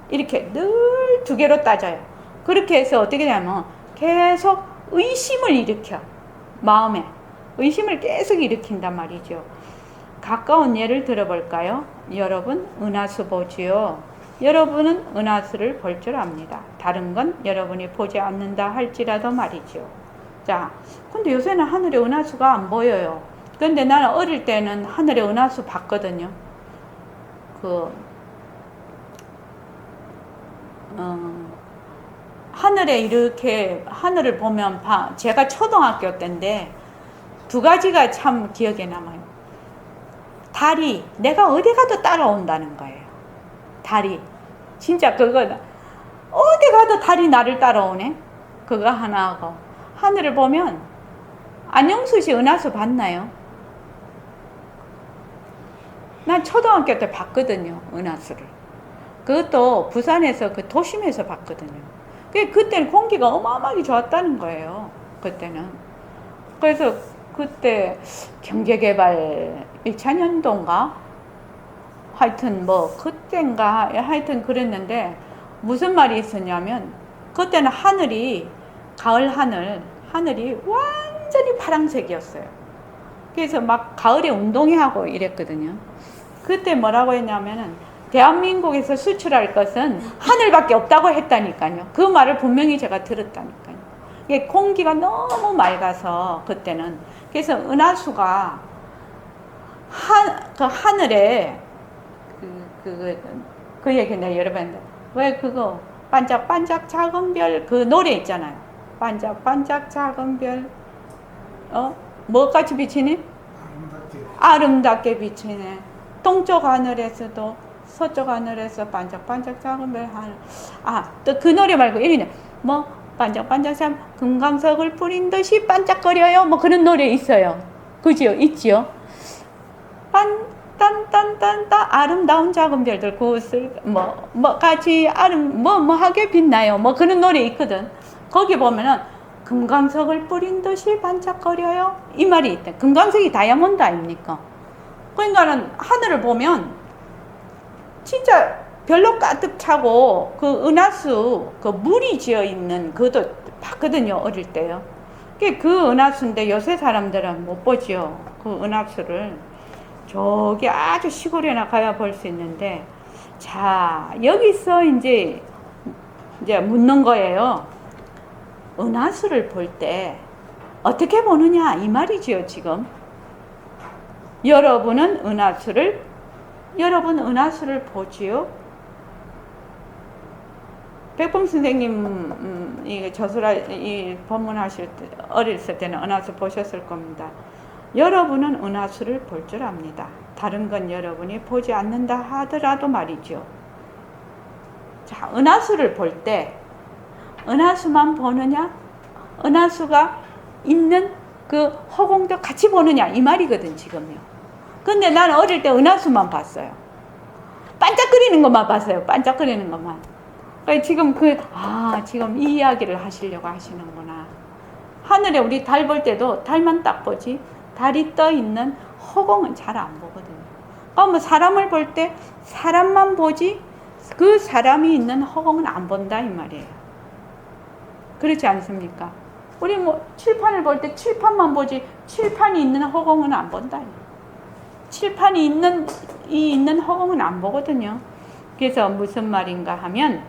이렇게 늘 두 개로 따져요. 그렇게 해서 어떻게 되냐면 계속 의심을 일으켜, 마음에 의심을 계속 일으킨단 말이죠. 가까운 예를 들어볼까요? 여러분 은하수 보지요. 여러분은 은하수를 볼 줄 압니다. 다른 건 여러분이 보지 않는다 할지라도 말이죠. 자, 근데 요새는 하늘에 은하수가 안 보여요. 근데 나는 어릴 때는 하늘에 은하수 봤거든요. 하늘에 이렇게 하늘을 보면 제가 초등학교 때인데 두 가지가 참 기억에 남아요. 달이 내가 어디 가도 따라온다는 거예요. 달이 진짜 그거 어디 가도 달이 나를 따라오네. 그거 하나 하고, 하늘을 보면 안영수 씨 은하수 봤나요? 난 초등학교 때 봤거든요, 은하수를. 그것도 부산에서 그 도심에서 봤거든요. 그때는 공기가 어마어마하게 좋았다는 거예요. 그때는. 그래서 그때 경제개발 1차 년도인가? 하여튼 그때인가? 하여튼 그랬는데 무슨 말이 있었냐면, 그때는 하늘이, 가을 하늘이 완전히 파란색이었어요. 그래서 막 가을에 운동회 하고 이랬거든요. 그때 뭐라고 했냐면은 대한민국에서 수출할 것은 하늘밖에 없다고 했다니까요. 그 말을 분명히 제가 들었다니까요. 이게 공기가 너무 맑아서 그때는. 그래서 은하수가 그 하늘에 그 얘기는 여러분, 왜 그거 반짝반짝 작은 별 그 노래 있잖아요. 반짝반짝 작은 별 뭐같이 비치니? 아름답게 비치네. 동쪽 하늘에서도 서쪽 하늘에서 반짝반짝 작은 별 하늘. 또 그 노래 말고 이러네. 반짝반짝 작은 금강석을 뿌린 듯이 반짝거려요. 그런 노래 있어요. 그지요? 있지요? 딴딴딴딴 아름다운 작은 별들 그것을 같이 하게 빛나요. 그런 노래 있거든. 거기 보면은 금강석을 뿌린 듯이 반짝거려요. 이 말이 있대. 금강석이 다이아몬드 아닙니까? 그러니까는 하늘을 보면 진짜 별로 가득 차고, 그 은하수 그 물이 지어 있는 그것도 봤거든요, 어릴 때요. 그 은하수인데 요새 사람들은 못 보지요. 그 은하수를 저기 아주 시골에나 가야 볼 수 있는데, 자, 여기서 이제 묻는 거예요. 은하수를 볼 때 어떻게 보느냐 이 말이지요. 지금 여러분 은하수를 보지요? 백범 선생님 이 법문하실 때 어렸을 때는 은하수 보셨을 겁니다. 여러분은 은하수를 볼 줄 압니다. 다른 건 여러분이 보지 않는다 하더라도 말이죠. 자, 은하수를 볼 때 은하수만 보느냐? 은하수가 있는 그 허공도 같이 보느냐? 이 말이거든, 지금요. 근데 나는 어릴 때 은하수만 봤어요. 반짝거리는 것만 봤어요. 반짝거리는 것만. 그러니까 지금 지금 이 이야기를 하시려고 하시는구나. 하늘에 우리 달 볼 때도 달만 딱 보지, 달이 떠 있는 허공은 잘 안 보거든요. 그러면 사람을 볼 때 사람만 보지, 그 사람이 있는 허공은 안 본다, 이 말이에요. 그렇지 않습니까? 우리 뭐 칠판을 볼 때 칠판만 보지, 칠판이 있는 허공은 안 본다. 칠판이 있는 허공은 안 보거든요. 그래서 무슨 말인가 하면,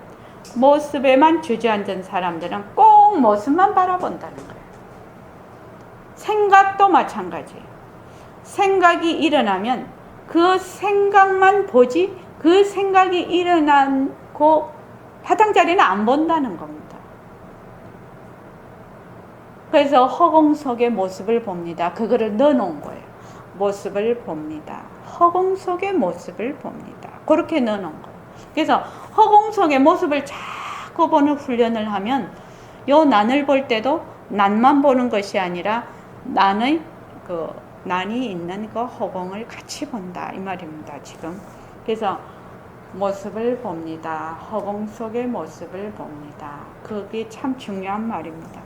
모습에만 주저앉은 사람들은 꼭 모습만 바라본다는 거예요. 생각도 마찬가지예요. 생각이 일어나면 그 생각만 보지, 그 생각이 일어나고 바탕자리는 안 본다는 겁니다. 그래서 허공 속의 모습을 봅니다. 그거를 넣어놓은 거예요. 모습을 봅니다. 허공 속의 모습을 봅니다. 그렇게 넣어놓은 거예요. 그래서 허공 속의 모습을 자꾸 보는 훈련을 하면, 요 난을 볼 때도 난만 보는 것이 아니라 난이 있는 그 허공을 같이 본다, 이 말입니다, 지금. 그래서 모습을 봅니다. 허공 속의 모습을 봅니다. 그게 참 중요한 말입니다.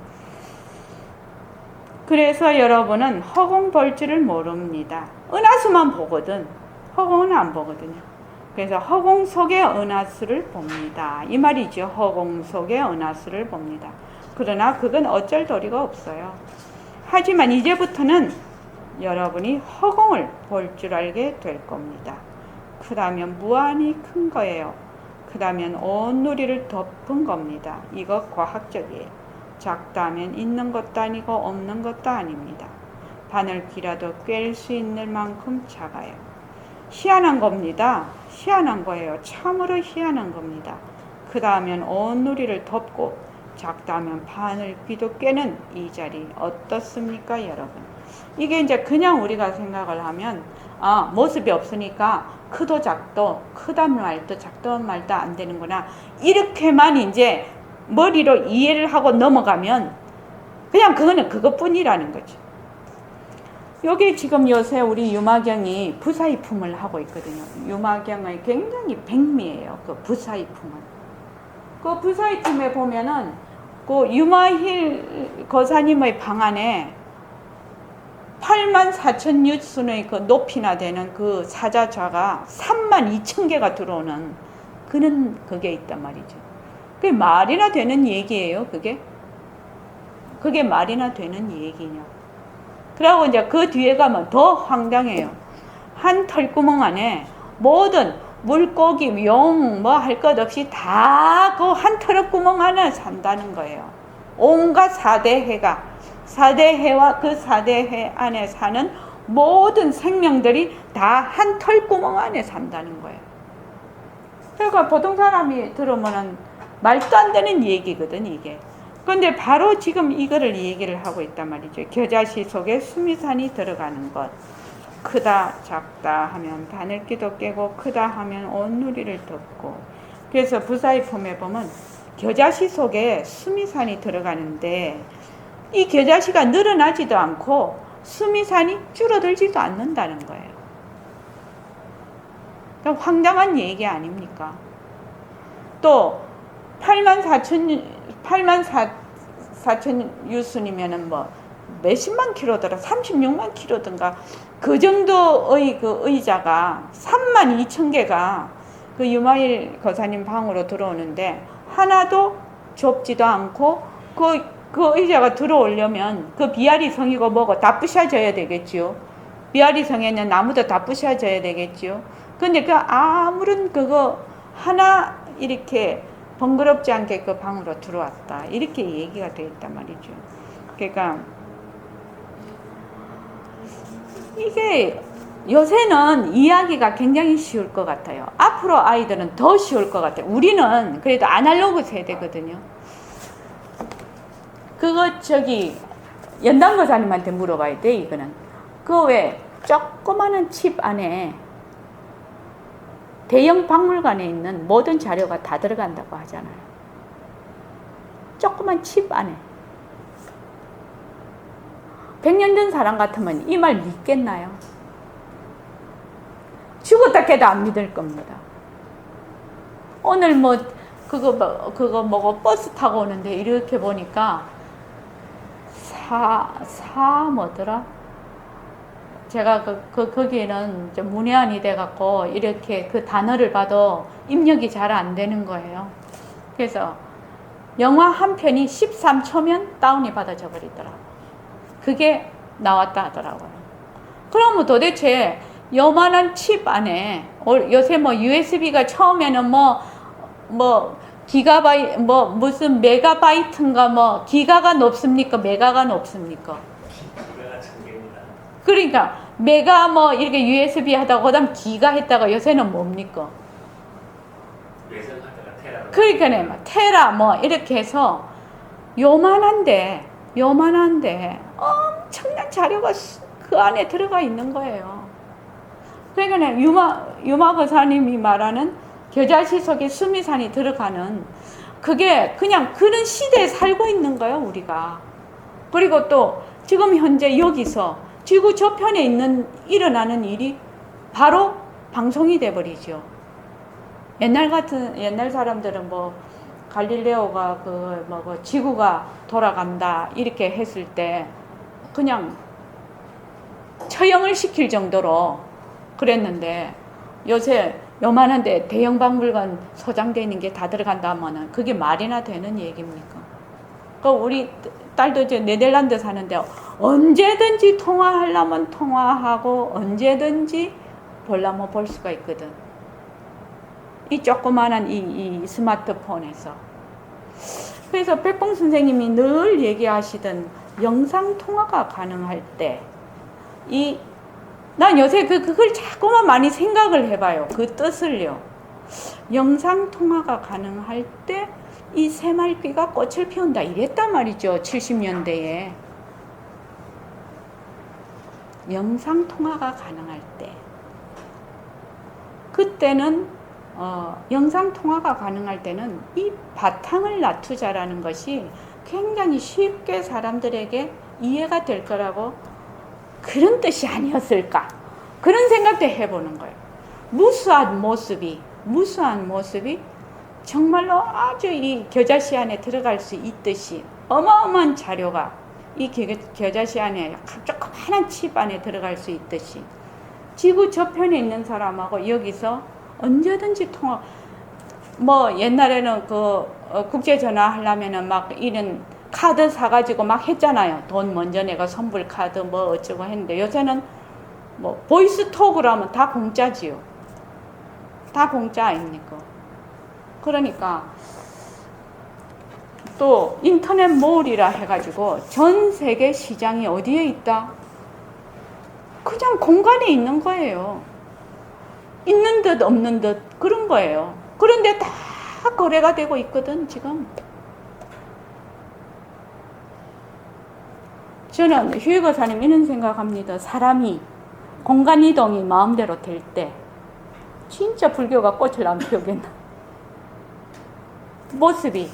그래서 여러분은 허공 볼 줄을 모릅니다. 은하수만 보거든. 허공은 안 보거든요. 그래서 허공 속의 은하수를 봅니다. 이 말이죠. 허공 속의 은하수를 봅니다. 그러나 그건 어쩔 도리가 없어요. 하지만 이제부터는 여러분이 허공을 볼 줄 알게 될 겁니다. 크다면 무한히 큰 거예요. 크다면 온 누리를 덮은 겁니다. 이거 과학적이에요. 작다면 있는 것도 아니고 없는 것도 아닙니다. 바늘귀라도 꿰일 수 있는 만큼 작아요. 희한한 겁니다. 희한한 거예요. 참으로 희한한 겁니다. 크다면 온 누리를 덮고 작다면 바늘귀도 꿰는 이 자리 어떻습니까, 여러분? 이게 이제 그냥 우리가 생각을 하면, 모습이 없으니까 크도 작도, 크다 말도 작다 말도 안 되는구나, 이렇게만 이제 머리로 이해를 하고 넘어가면 그냥 그거는 그것뿐이라는 거죠. 여기 지금 요새 우리 유마경이 부사이품을 하고 있거든요. 유마경의 굉장히 백미예요. 그 부사이품은. 그 부사이품에 보면은 그 유마힐 거사님의 방 안에 84,000유순의 그 높이나 되는 그 사자좌가 32,000개가 들어오는 그게 있단 말이죠. 그게 말이나 되는 얘기예요, 그게? 그게 말이나 되는 얘기냐. 그러고 이제 그 뒤에 가면 더 황당해요. 한 털구멍 안에 모든 물고기, 용, 뭐 할 것 없이 다 그 한 털구멍 안에 산다는 거예요. 온갖 4대 해가, 4대 해와 그 4대 해 안에 사는 모든 생명들이 다 한 털구멍 안에 산다는 거예요. 그러니까 보통 사람이 들으면은 말도 안 되는 얘기거든, 이게. 그런데 바로 지금 이거를 얘기를 하고 있단 말이죠. 겨자씨 속에 수미산이 들어가는 것. 크다 작다 하면 바늘귀도 깨고, 크다 하면 온 누리를 덮고. 그래서 부사이품에 보면 겨자씨 속에 수미산이 들어가는데, 이 겨자씨가 늘어나지도 않고 수미산이 줄어들지도 않는다는 거예요. 그러니까 황당한 얘기 아닙니까? 또 84,000 유순이면은 뭐 몇십만 킬로더라, 36만 킬로든가 그 정도의 그 의자가 32,000개가 그 유마일 거사님 방으로 들어오는데, 하나도 좁지도 않고 그 의자가 들어오려면 그 비아리 성이고 뭐고 다 부셔져야 되겠지요. 비아리 성에 있는 나무도 다 부셔져야 되겠지요. 근데 그 아무런 그거 하나 이렇게 번거롭지 않게 그 방으로 들어왔다, 이렇게 얘기가 되어 있단 말이죠. 그러니까 이게 요새는 이야기가 굉장히 쉬울 것 같아요. 앞으로 아이들은 더 쉬울 것 같아요. 우리는 그래도 아날로그 세대거든요. 그거 연단거사님한테 물어봐야 돼, 이거는. 그 왜 조그마한 칩 안에 대형 박물관에 있는 모든 자료가 다 들어간다고 하잖아요. 조그만 칩 안에. 100년 전 사람 같으면 이 말 믿겠나요? 죽었다 깨도 안 믿을 겁니다. 오늘 뭐 그거 뭐고 버스 타고 오는데 이렇게 보니까 뭐더라? 제가 거기에는 좀 문외한이 돼갖고 이렇게 그 단어를 봐도 입력이 잘 안 되는 거예요. 그래서 영화 한 편이 13초면 다운이 받아져 버리더라고. 그게 나왔다 하더라고요. 그러면 도대체 요만한 칩 안에 요새 뭐 USB가 처음에는 뭐 기가바이 무슨 메가바이트인가 뭐 기가가 높습니까? 메가가 높습니까? 기가가 1000개입니다. 그러니까 메가 뭐 이렇게 USB 하다가 그다음 기가 했다가 요새는 뭡니까? 외선하다가 테라로. 그러니까네 막 테라 뭐 이렇게 해서 요만한데 엄청난 자료가 그 안에 들어가 있는 거예요. 그러니까 유마 거사님이 말하는 겨자씨 속에 수미산이 들어가는 그게 그냥 그런 시대에 살고 있는 거예요, 우리가. 그리고 또 지금 현재 여기서 지구 저편에 일어나는 일이 바로 방송이 돼버리죠. 옛날 사람들은 뭐 갈릴레오가 지구가 돌아간다 이렇게 했을 때 그냥 처형을 시킬 정도로 그랬는데 요새 요만한데 대형 박물관 소장되어 있는 게 다 들어간다 하면은 그게 말이나 되는 얘기입니까? 그 우리 딸도 이제 네덜란드 사는데 언제든지 통화하려면 통화하고 언제든지 보려면 볼 수가 있거든. 이 조그마한 이 스마트폰에서. 그래서 백봉 선생님이 늘 얘기하시던 영상 통화가 가능할 때 난 요새 그걸 자꾸만 많이 생각을 해봐요. 그 뜻을요. 영상 통화가 가능할 때 이 새말귀가 꽃을 피운다 이랬단 말이죠. 70년대에. 영상 통화가 가능할 때. 그때는 영상 통화가 가능할 때는 이 바탕을 놔두자라는 것이 굉장히 쉽게 사람들에게 이해가 될 거라고 그런 뜻이 아니었을까? 그런 생각도 해보는 거예요. 무수한 모습이 정말로 아주 이 겨자씨 안에 들어갈 수 있듯이 어마어마한 자료가 이 겨자씨 안에 조그마한 칩 안에 들어갈 수 있듯이 지구 저편에 있는 사람하고 여기서 언제든지 통화. 뭐 옛날에는 국제 전화 하려면은 막 이런 카드 사가지고 막 했잖아요. 돈 먼저 내가 선불 카드 뭐 어쩌고 했는데 요새는 뭐 보이스 톡으로 하면 다 공짜지요. 다 공짜 아닙니까? 그러니까 또 인터넷 몰이라 해가지고 전 세계 시장이 어디에 있다? 그냥 공간에 있는 거예요. 있는 듯 없는 듯 그런 거예요. 그런데 다 거래가 되고 있거든 지금. 저는 휴일 거사님 이런 생각합니다. 사람이 공간 이동이 마음대로 될 때 진짜 불교가 꽃을 안 피우겠나. 모습이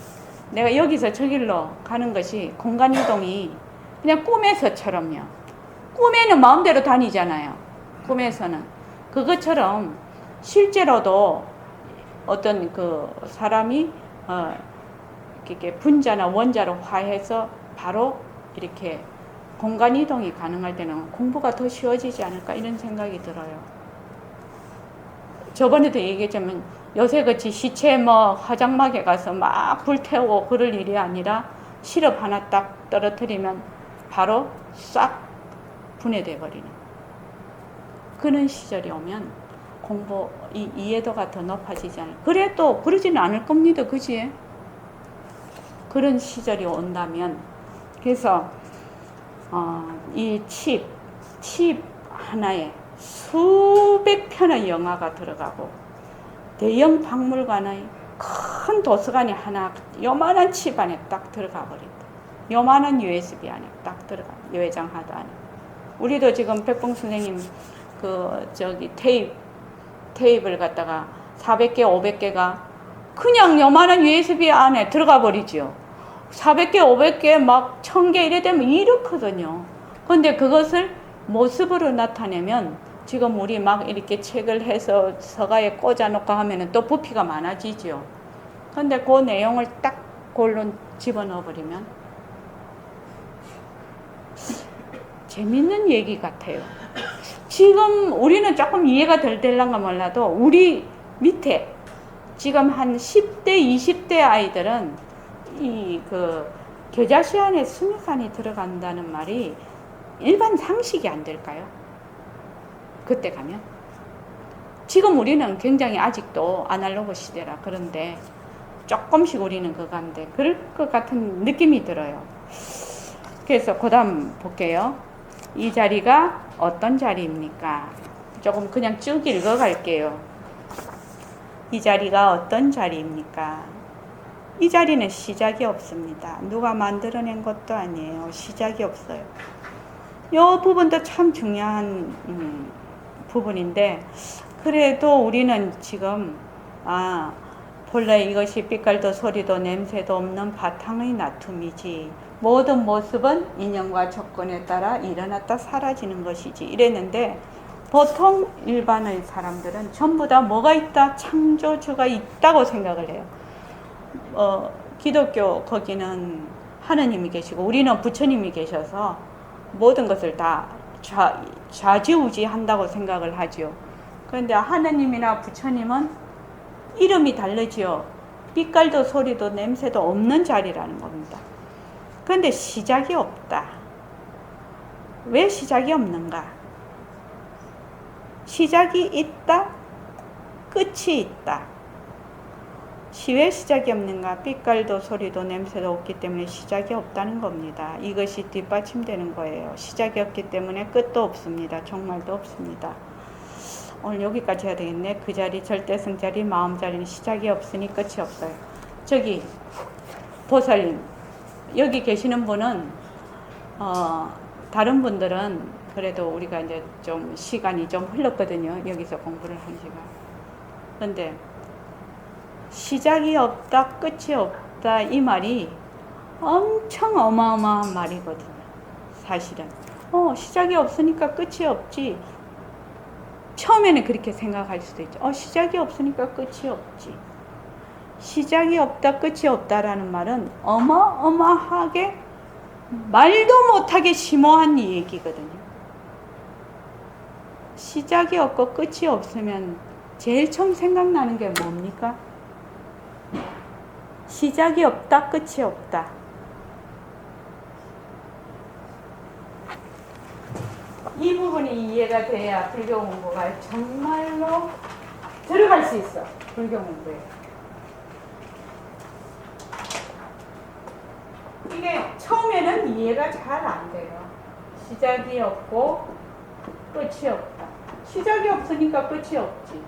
내가 여기서 저길로 가는 것이 공간 이동이 그냥 꿈에서처럼요. 꿈에는 마음대로 다니잖아요. 꿈에서는. 그것처럼 실제로도 어떤 그 사람이 이렇게 분자나 원자로 화해서 바로 이렇게 공간 이동이 가능할 때는 공부가 더 쉬워지지 않을까 이런 생각이 들어요. 저번에도 얘기했지만 요새같이 시체 뭐 화장막에 가서 막 불태우고 그럴 일이 아니라 시럽 하나 딱 떨어뜨리면 바로 싹 분해돼 버리는 그런 시절이 오면 공부 이해도가 더 높아지지 않을까. 그래도 그러지는 않을 겁니다. 그지? 그런 시절이 온다면 그래서 이 칩 하나에 수백 편의 영화가 들어가고 대형 박물관의 큰 도서관이 하나 요만한 칩 안에 딱 들어가 버린다. 요만한 USB 안에 딱 들어가. 외장 하드 안에. 우리도 지금 백봉 선생님 테이프를 갖다가 400개, 500개가 그냥 요만한 USB 안에 들어가 버리죠. 400개, 500개, 막 1000개 이래 되면 이렇거든요. 근데 그것을 모습으로 나타내면 지금 우리 막 이렇게 책을 해서 서가에 꽂아놓고 하면은 또 부피가 많아지죠. 근데 그 내용을 딱 골로 집어넣어 버리면 재밌는 얘기 같아요. 지금 우리는 조금 이해가 덜 될란가 몰라도 우리 밑에 지금 한 10대, 20대 아이들은 이 그 겨자씨 안에 수미산이 들어간다는 말이 일반 상식이 안 될까요? 그때 가면. 지금 우리는 굉장히 아직도 아날로그 시대라 그런데 조금씩 우리는 그건데 그럴 것 같은 느낌이 들어요. 그래서 그 다음 볼게요. 이 자리가 어떤 자리입니까? 조금 그냥 쭉 읽어 갈게요. 이 자리가 어떤 자리입니까? 이 자리는 시작이 없습니다. 누가 만들어낸 것도 아니에요. 시작이 없어요. 이 부분도 참 중요한 부분인데 그래도 우리는 지금 본래 이것이 빛깔도 소리도 냄새도 없는 바탕의 나툼이지 모든 모습은 인연과 조건에 따라 일어났다 사라지는 것이지 이랬는데 보통 일반의 사람들은 전부 다 뭐가 있다? 창조주가 있다고 생각을 해요. 기독교 거기는 하느님이 계시고 우리는 부처님이 계셔서 모든 것을 다 좌지우지한다고 생각을 하죠. 그런데 하느님이나 부처님은 이름이 다르지요. 빛깔도 소리도 냄새도 없는 자리라는 겁니다. 그런데 시작이 없다. 왜 시작이 없는가? 시작이 있다, 끝이 있다. 왜 시작이 없는가? 빛깔도 소리도 냄새도 없기 때문에 시작이 없다는 겁니다. 이것이 뒷받침되는 거예요. 시작이 없기 때문에 끝도 없습니다. 종말도 없습니다. 오늘 여기까지 해야 되겠네. 그 자리, 절대성 자리, 마음 자리는 시작이 없으니 끝이 없어요. 저기 보살님, 여기 계시는 분은 다른 분들은 그래도 우리가 이제 좀 시간이 좀 흘렀거든요. 여기서 공부를 한 시간. 그런데 시작이 없다, 끝이 없다 이 말이 엄청 어마어마한 말이거든요. 사실은 시작이 없으니까 끝이 없지. 처음에는 그렇게 생각할 수도 있죠. 시작이 없으니까 끝이 없지. 시작이 없다, 끝이 없다라는 말은 어마어마하게 말도 못하게 심오한 얘기거든요. 시작이 없고 끝이 없으면 제일 처음 생각나는 게 뭡니까? 시작이 없다, 끝이 없다. 이 부분이 이해가 돼야 불교 공부가 정말로 들어갈 수 있어. 불교 공부에. 이게 처음에는 이해가 잘 안 돼요. 시작이 없고 끝이 없다. 시작이 없으니까 끝이 없지.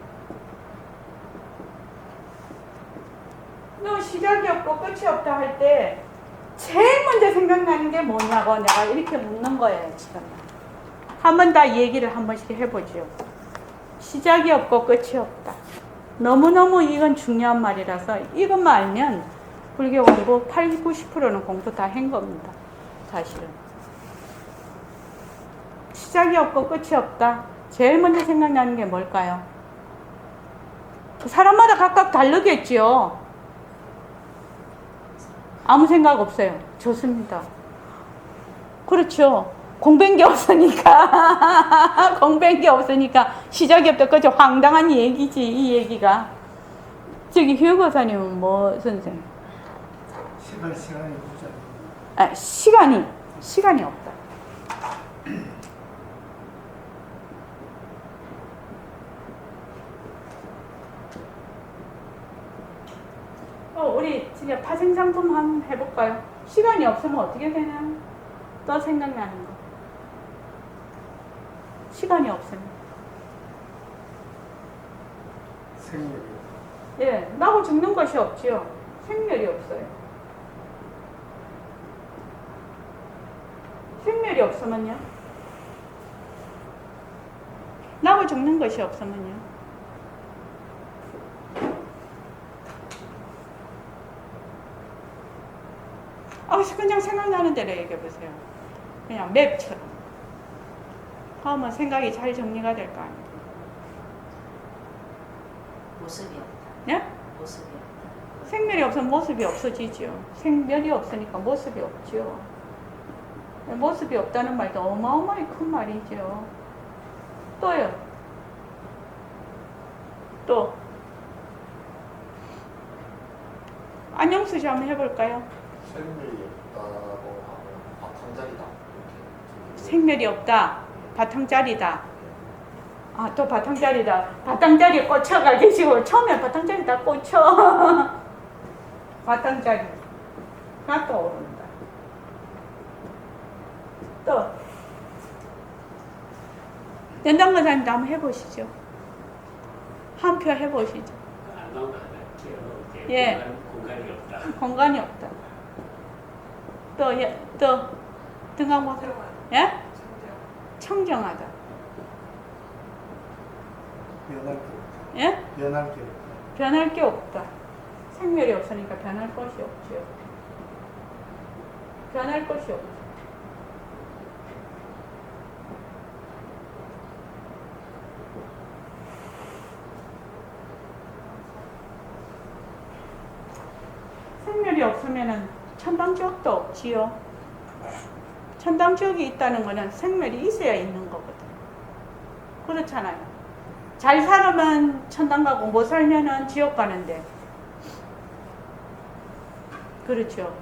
너 시작이 없고 끝이 없다 할 때 제일 먼저 생각나는 게 뭐냐고 내가 이렇게 묻는 거예요. 지금 한번 다 얘기를 한 번씩 해보죠. 시작이 없고 끝이 없다. 너무너무 이건 중요한 말이라서 이것만 알면 불교 공부 80, 90%는 공부 다 한 겁니다. 사실은. 시작이 없고 끝이 없다. 제일 먼저 생각나는 게 뭘까요? 사람마다 각각 다르겠지요. 아무 생각 없어요. 좋습니다. 그렇죠. 공부한 게 없으니까. 공부한 게 없으니까 시작이 없다. 그죠? 황당한 얘기지, 이 얘기가. 저기 휴거사님은 뭐 선생님? 시간이 없잖아요. 시간이 없다. 우리 진짜 파생상품 한번 해볼까요? 시간이 없으면 어떻게 되나? 또 생각나는 거. 시간이 없으면. 생명이. 예, 나고 죽는 것이 없지요. 생멸이 없어요. 생멸이 없으면요? 나고 죽는 것이 없으면요? 그냥 생각나는 대로 얘기해 보세요. 그냥 맵처럼. 그러면 생각이 잘 정리가 될 거 아니에요. 모습이 없다. 예? 모습이 없다. 생멸이 없으면 모습이 없어지죠. 생멸이 없으니까 모습이 없죠. 모습이 없다는 말도 어마어마하게 큰 말이죠. 또요. 또. 안영수 씨 한번 해볼까요? 생물이 없다고 하면 바탕자리다. 이렇게 생멸이 없다. 바탕짜리다. 또 바탕짜리다. 바탕짜리에 꽂혀가 계시고 처음에 바탕짜리 다 꽂혀. 바탕짜리가 떠오른다. 또 연장근사님도 한번 해보시죠. 한 표 해보시죠. 안 나오면 안 할게요. 예. 공간이 없다. 공간이 없다. 또 등강모사. 예? 청정하다. 변할 게 없다. 예? 변할 게 없다. 변할 게 없다. 생멸이 없으니까 변할 것이 없죠. 변할 것이 없죠. 생멸이 없으면은 천당지옥도 없지요. 천당지옥이 있다는 거는 생멸이 있어야 있는 거거든. 그렇잖아요. 잘 살면 천당 가고 못 살면은 지옥 가는데. 그렇죠.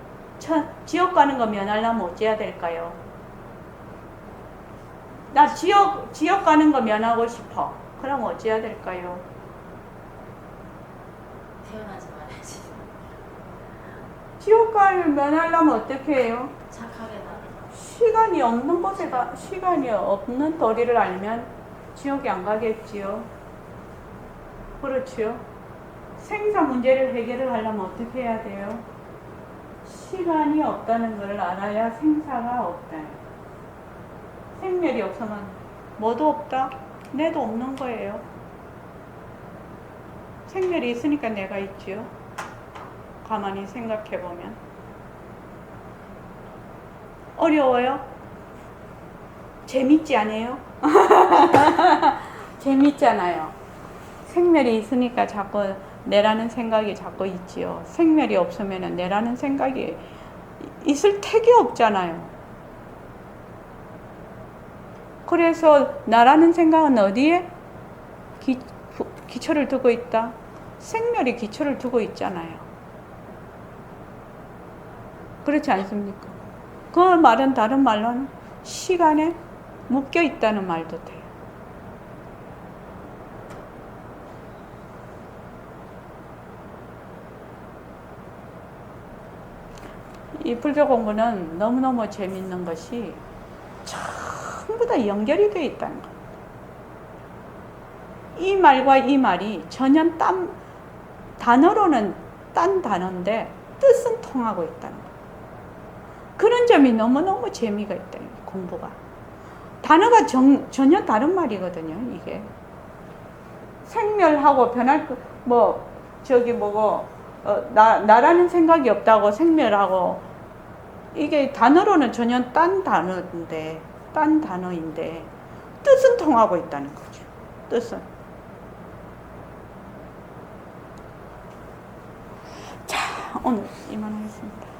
지옥 가는 거 면하려면 어찌해야 될까요? 나 지옥 가는 거 면하고 싶어. 그럼 어찌해야 될까요? 태어나지 말아야지. 지옥 가는 면하려면 어떻게 해요? 착하게 나가. 시간이 없는 곳에 시간이 없는 도리를 알면 지옥에 안 가겠지요. 그렇지요. 생사 문제를 해결을 하려면 어떻게 해야 돼요? 시간이 없다는 걸 알아야 생사가 없다. 생멸이 없으면 뭐도 없다? 내도 없는 거예요. 생멸이 있으니까 내가 있지요. 가만히 생각해 보면. 어려워요? 재밌지 않아요? 재밌잖아요. 생멸이 있으니까 자꾸 내라는 생각이 자꾸 있지요. 생멸이 없으면 내라는 생각이 있을 택이 없잖아요. 그래서 나라는 생각은 어디에 기초를 두고 있다? 생멸이 기초를 두고 있잖아요. 그렇지 않습니까? 그 말은 다른 말로는 시간에 묶여 있다는 말도 돼요. 이 불교 공부는 너무너무 재밌는 것이 전부 다 연결이 되어 있다는 것. 이 말과 이 말이 전혀 단어로는 딴 단어인데 뜻은 통하고 있다는 것. 그런 점이 너무너무 재미가 있다, 공부가. 단어가 전혀 다른 말이거든요, 이게. 생멸하고 변할, 나라는 생각이 없다고 생멸하고, 이게 단어로는 전혀 딴 단어인데, 뜻은 통하고 있다는 거죠. 뜻은. 자, 오늘 이만하겠습니다.